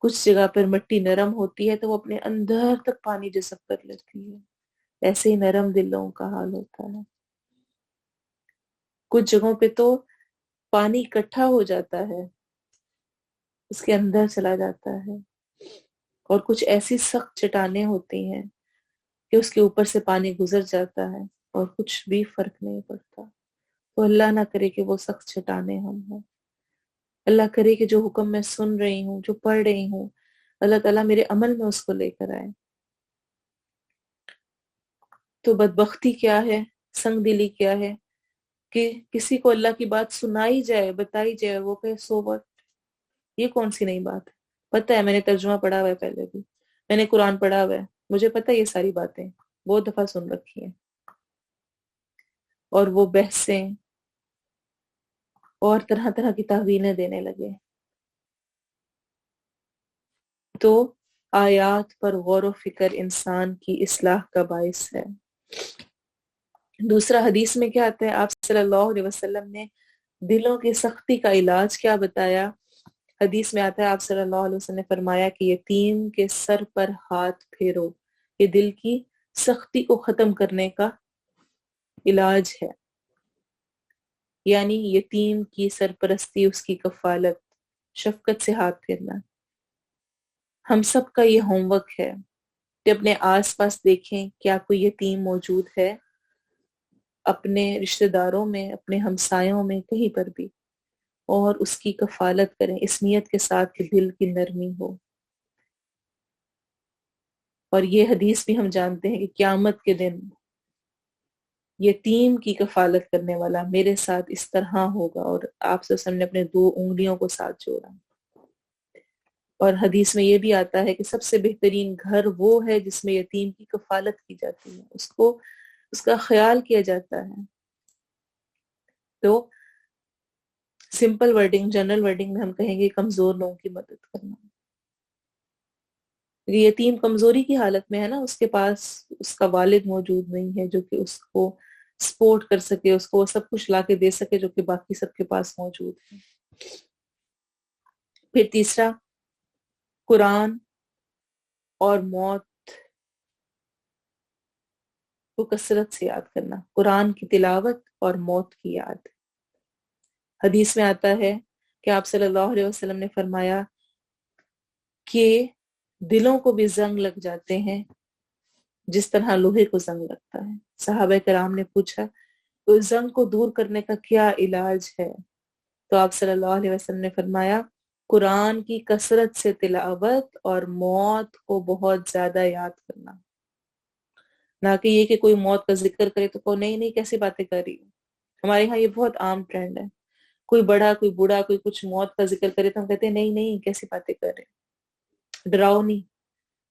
کچھ جگہ پر مٹی نرم ہوتی ہے تو وہ اپنے اندر تک پانی جذب کر لیتی ہے، ایسے ہی نرم دلوں کا حال ہوتا ہے۔ کچھ جگہوں پہ تو پانی اکٹھا ہو جاتا ہے، اس کے اندر چلا جاتا ہے، اور کچھ ایسی سخت چٹانیں ہوتی ہیں کہ اس کے اوپر سے پانی گزر جاتا ہے اور کچھ بھی فرق نہیں پڑتا۔ تو اللہ نہ کرے کہ وہ سخت چٹانیں ہم ہوں، اللہ کرے کہ جو حکم میں سن رہی ہوں، جو پڑھ رہی ہوں، اللہ تعالیٰ میرے عمل میں اس کو لے کر آئے۔ تو بدبختی کیا ہے، سنگ دلی کیا ہے کہ کسی کو اللہ کی بات سنائی جائے، بتائی جائے، وہ کہے سو وٹ، یہ کون سی نئی بات ہے؟ پتہ ہے، میں نے ترجمہ پڑھا ہوا ہے، پہلے بھی میں نے قرآن پڑھا ہوا ہے، مجھے پتہ ہے یہ ساری باتیں، بہت دفعہ سن رکھی ہیں، اور وہ بحثیں اور طرح طرح کی تحویلیں دینے لگے. تو آیات پر غور و فکر انسان کی اصلاح کا باعث ہے. دوسرا حدیث میں کیا آتا ہے، آپ صلی اللہ علیہ وسلم نے دلوں کی سختی کا علاج کیا بتایا. حدیث میں آتا ہے آپ صلی اللہ علیہ وسلم نے فرمایا کہ یتیم کے سر پر ہاتھ پھیرو، یہ دل کی سختی کو ختم کرنے کا علاج ہے. یعنی یتیم کی سرپرستی، اس کی کفالت، شفقت سے ہاتھ پھیرنا. ہم سب کا یہ ہوم ورک ہے کہ اپنے آس پاس دیکھیں کیا کوئی یتیم موجود ہے، اپنے رشتہ داروں میں، اپنے ہمسایوں میں، کہیں پر بھی، اور اس کی کفالت کریں اس نیت کے ساتھ کہ دل کی نرمی ہو. اور یہ حدیث بھی ہم جانتے ہیں کہ قیامت کے دن یتیم کی کفالت کرنے والا میرے ساتھ اس طرح ہوگا. اور آپ صلی اللہ علیہ وسلم نے اپنے 2 انگلیوں کو ساتھ جوڑا. اور حدیث میں یہ بھی آتا ہے کہ سب سے بہترین گھر وہ ہے جس میں یتیم کی کفالت کی جاتی ہے، اس کا خیال کیا جاتا ہے. تو سمپل ورڈنگ، جنرل ورڈنگ میں ہم کہیں گے کمزور لوگوں کی مدد کرنا. یتیم کمزوری کی حالت میں ہے نا، اس کے پاس اس کا والد موجود نہیں ہے جو کہ اس کو سپورٹ کر سکے، اس کو وہ سب کچھ لا کے دے سکے جو کہ باقی سب کے پاس موجود ہے. پھر تیسرا، قرآن اور موت کو کثرت سے یاد کرنا. قرآن کی تلاوت اور موت کی یاد. حدیث میں آتا ہے کہ آپ صلی اللہ علیہ وسلم نے فرمایا کہ دلوں کو بھی زنگ لگ جاتے ہیں جس طرح لوہے کو زنگ لگتا ہے. صحابہ کرام نے پوچھا اس زنگ کو دور کرنے کا کیا علاج ہے؟ تو آپ صلی اللہ علیہ وسلم نے فرمایا قرآن کی کثرت سے تلاوت اور موت کو بہت زیادہ یاد کرنا. نہ کہ یہ کہ کوئی موت کا ذکر کرے تو کوئی نہیں کیسی باتیں کر رہی ہوں. ہمارے یہاں یہ بہت عام ٹرینڈ ہے، کوئی بڑا کوئی بوڑھا کوئی کچھ موت کا ذکر کرے تو ہم کہتے ہیں نہیں کیسی باتیں کر رہے ہیں، ڈراؤ نہیں،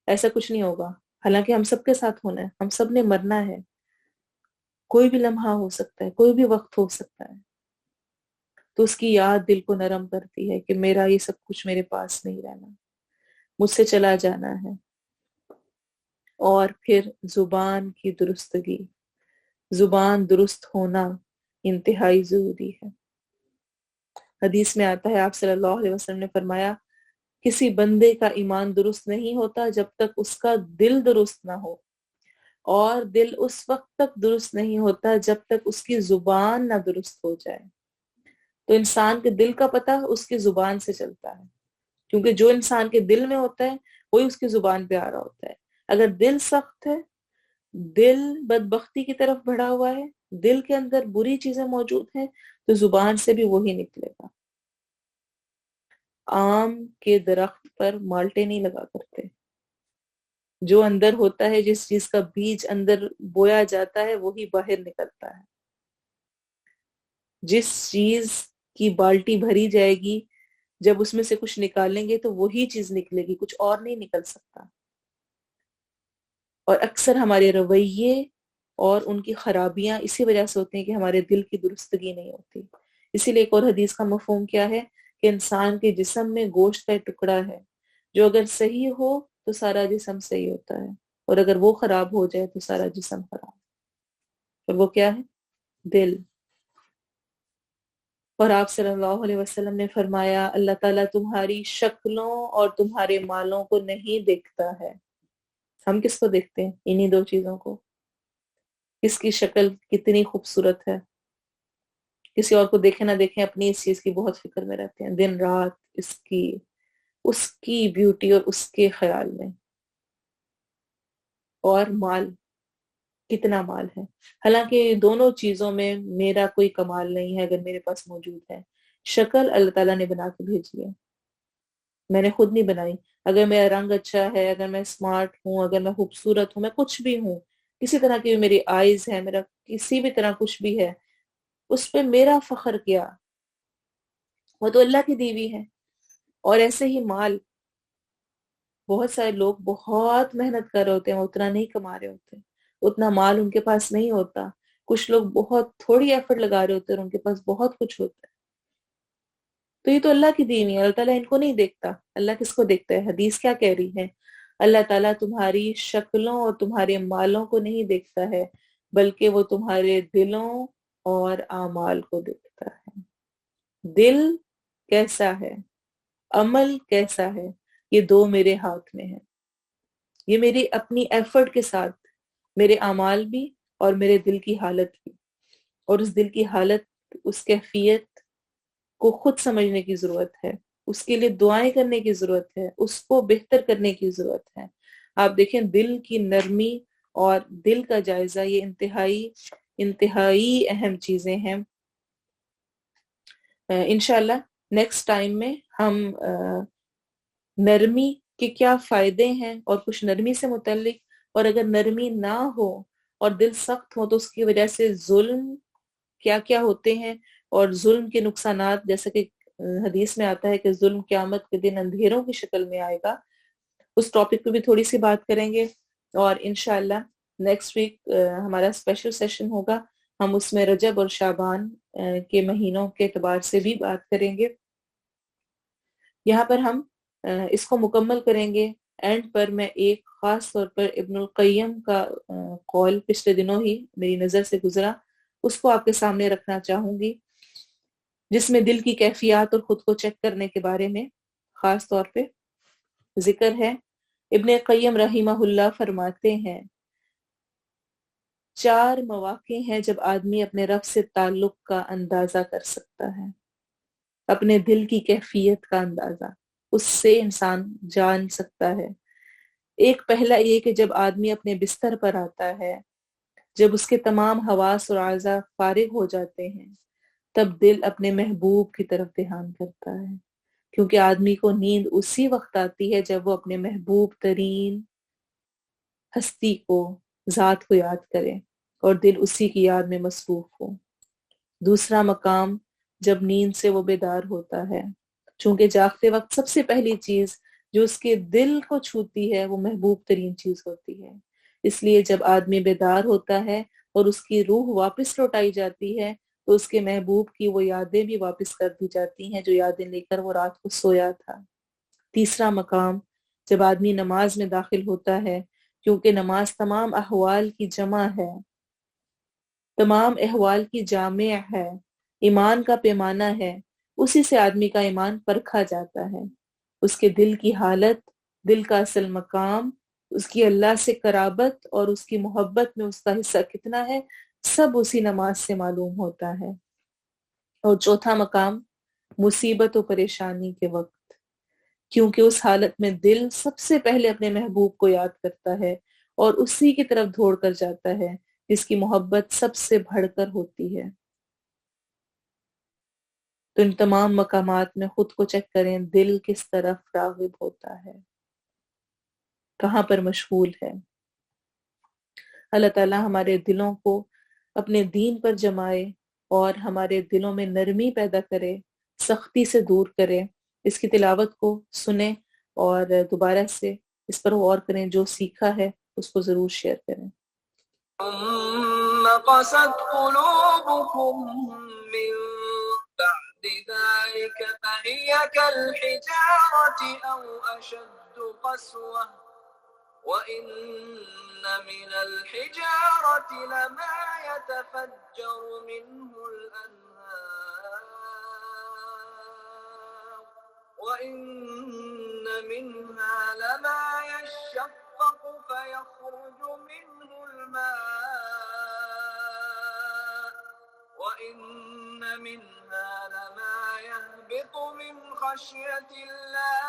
ایسا کچھ نہیں ہوگا. حالانکہ ہم سب کے ساتھ ہونا ہے، ہم سب نے مرنا ہے، کوئی بھی لمحہ ہو سکتا ہے، کوئی بھی وقت ہو سکتا ہے. تو اس کی یاد دل کو نرم کرتی ہے کہ میرا یہ سب کچھ میرے پاس نہیں رہنا، مجھ سے چلا جانا ہے. اور پھر زبان کی درستگی، زبان درست ہونا انتہائی ضروری ہے. حدیث میں آتا ہے آپ صلی اللہ علیہ وسلم نے فرمایا کسی بندے کا ایمان درست نہیں ہوتا جب تک اس کا دل درست نہ ہو، اور دل اس وقت تک درست نہیں ہوتا جب تک اس کی زبان نہ درست ہو جائے. تو انسان کے دل کا پتہ اس کی زبان سے چلتا ہے، کیونکہ جو انسان کے دل میں ہوتا ہے وہی اس کی زبان پہ آ رہا ہوتا ہے. اگر دل سخت ہے، دل بدبختی کی طرف بڑھا ہوا ہے، دل کے اندر بری چیزیں موجود ہیں، تو زبان سے بھی وہی نکلے گا. آم کے درخت پر مالٹے نہیں لگا کرتے. جو اندر ہوتا ہے، جس چیز کا بیج اندر بویا جاتا ہے وہی باہر نکلتا ہے. جس چیز کی بالٹی بھری جائے گی، جب اس میں سے کچھ نکالیں گے تو وہی چیز نکلے گی، کچھ اور نہیں نکل سکتا. اور اکثر ہمارے رویے اور ان کی خرابیاں اسی وجہ سے ہوتی ہیں کہ ہمارے دل کی درستگی نہیں ہوتی. اسی لیے ایک اور حدیث کا مفہوم کیا ہے کہ انسان کے جسم میں گوشت کا ایک ٹکڑا ہے، جو اگر صحیح ہو تو سارا جسم صحیح ہوتا ہے، اور اگر وہ خراب ہو جائے تو سارا جسم خراب. اور وہ کیا ہے؟ دل. اور آپ صلی اللہ علیہ وسلم نے فرمایا اللہ تعالیٰ تمہاری شکلوں اور تمہارے مالوں کو نہیں دیکھتا ہے. ہم کس کو دیکھتے ہیں؟ انہی 2 چیزوں کو. کس کی شکل کتنی خوبصورت ہے، کسی اور کو دیکھیں نہ دیکھیں اپنی اس چیز کی بہت فکر میں رہتے ہیں دن رات، اس کی بیوٹی اور اس کے خیال میں. اور مال، کتنا مال ہے. حالانکہ دونوں چیزوں میں میرا کوئی کمال نہیں ہے اگر میرے پاس موجود ہے. شکل اللہ تعالیٰ نے بنا کے بھیجی ہے، میں نے خود نہیں بنائی. اگر میرا رنگ اچھا ہے، اگر میں اسمارٹ ہوں، اگر میں خوبصورت ہوں، میں کچھ بھی ہوں، کسی طرح کی میری آئیز ہے، میرا کسی بھی طرح کچھ بھی ہے، اس پہ میرا فخر کیا، وہ تو اللہ کی دی ہوئی ہے. اور ایسے ہی مال، بہت سارے لوگ بہت محنت کر رہے ہوتے ہیں، وہ اتنا نہیں کما رہے ہوتے، اتنا مال ان کے پاس نہیں ہوتا، کچھ لوگ بہت تھوڑی ایفرٹ لگا رہے ہوتے ہیں اور ان کے پاس بہت کچھ ہوتا ہے. تو یہ تو اللہ کی دین ہے، اللہ تعالیٰ ان کو نہیں دیکھتا. اللہ کس کو دیکھتا ہے؟ حدیث کیا کہہ رہی ہے؟ اللہ تعالیٰ تمہاری شکلوں اور تمہارے مالوں کو نہیں دیکھتا ہے، بلکہ وہ تمہارے دلوں اور اعمال کو دیکھتا ہے. دل کیسا ہے، عمل کیسا ہے، یہ دو میرے ہاتھ میں ہے. یہ میری اپنی ایفرٹ کے ساتھ میرے اعمال بھی اور میرے دل کی حالت بھی، اور اس دل کی حالت، اس کیفیت کو خود سمجھنے کی ضرورت ہے، اس کے لیے دعائیں کرنے کی ضرورت ہے، اس کو بہتر کرنے کی ضرورت ہے. آپ دیکھیں دل کی نرمی اور دل کا جائزہ، یہ انتہائی اہم چیزیں ہیں. انشاءاللہ نیکسٹ ٹائم میں ہم نرمی کے کیا فائدے ہیں اور کچھ نرمی سے متعلق، اور اگر نرمی نہ ہو اور دل سخت ہو تو اس کی وجہ سے ظلم کیا کیا ہوتے ہیں، اور ظلم کے نقصانات، جیسا کہ حدیث میں آتا ہے کہ ظلم قیامت کے دن اندھیروں کی شکل میں آئے گا. اس ٹاپک پہ بھی تھوڑی سی بات کریں گے. اور انشاءاللہ نیکسٹ ویک ہمارا اسپیشل سیشن ہوگا، ہم اس میں رجب اور شعبان کے مہینوں کے اعتبار سے بھی بات کریں گے. یہاں پر ہم اس کو مکمل کریں گے. اینڈ پر میں ایک خاص طور پر ابن القیم کا قول پچھلے دنوں ہی میری نظر سے گزرا، اس کو آپ کے سامنے رکھنا چاہوں گی، جس میں دل کی کیفیات اور خود کو چیک کرنے کے بارے میں خاص طور پہ ذکر ہے. ابن قیم رحمہ اللہ فرماتے ہیں 4 مواقع ہیں جب آدمی اپنے رب سے تعلق کا اندازہ کر سکتا ہے، اپنے دل کی کیفیت کا اندازہ اس سے انسان جان سکتا ہے. ایک پہلا یہ کہ جب آدمی اپنے بستر پر آتا ہے، جب اس کے تمام حواس اور اعضاء فارغ ہو جاتے ہیں، تب دل اپنے محبوب کی طرف دھیان کرتا ہے، کیونکہ آدمی کو نیند اسی وقت آتی ہے جب وہ اپنے محبوب ترین ہستی کو، ذات کو یاد کرے اور دل اسی کی یاد میں مصروف ہو. دوسرا مقام جب نیند سے وہ بیدار ہوتا ہے، چونکہ جاگتے وقت سب سے پہلی چیز جو اس کے دل کو چھوتی ہے وہ محبوب ترین چیز ہوتی ہے. اس لیے جب آدمی بیدار ہوتا ہے اور اس کی روح واپس لوٹائی جاتی ہے تو اس کے محبوب کی وہ یادیں بھی واپس کر دی جاتی ہیں جو یادیں لے کر وہ رات کو سویا تھا. تیسرا مقام جب آدمی نماز میں داخل ہوتا ہے، کیونکہ نماز تمام احوال کی جمع ہے، تمام احوال کی جامع ہے، ایمان کا پیمانہ ہے. اسی سے آدمی کا ایمان پرکھا جاتا ہے. اس کے دل کی حالت، دل کا اصل مقام، اس کی اللہ سے قرابت اور اس کی محبت میں اس کا حصہ کتنا ہے، سب اسی نماز سے معلوم ہوتا ہے. اور چوتھا مقام مصیبت و پریشانی کے وقت، کیونکہ اس حالت میں دل سب سے پہلے اپنے محبوب کو یاد کرتا ہے اور اسی کی طرف دوڑ کر جاتا ہے جس کی محبت سب سے بڑھ کر ہوتی ہے. تو ان تمام مقامات میں خود کو چیک کریں، دل کس طرف راغب ہوتا ہے، کہاں پر مشغول ہے. اللہ تعالیٰ ہمارے دلوں کو اپنے دین پر جمائے اور ہمارے دلوں میں نرمی پیدا کرے، سختی سے دور کرے. اس کی تلاوت کو سنیں اور دوبارہ سے اس پر غور کریں، جو سیکھا ہے اس کو ضرور شیئر کریں. ثم قست قلوبكم من بعد ذلك فهي كالحجارة أو أشد قسوة وإن من الحجارة لما يتفجر منه الأنهار وإن منها لما يشقق فيخرج منه الماء وإن منها لما يهبط من خشية الله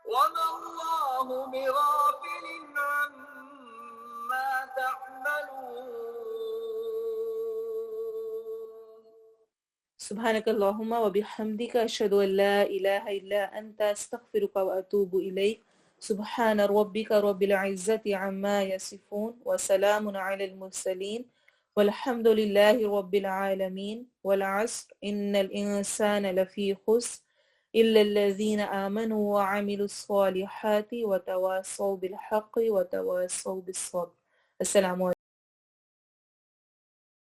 وما الله بغافل عما تعملون. سبحانك اللهم وبحمدك أشهد أن لا إله إلا أنت أستغفرك وأتوب إليك. سبحان ربك رب العزة عما يصفون وسلام على المرسلين والحمد لله رب العالمين. والعصر إن الإنسان لفي خسر إلا الذين آمنوا وعملوا الصالحات وتواصوا بالحق وتواصوا بالصبر. السلام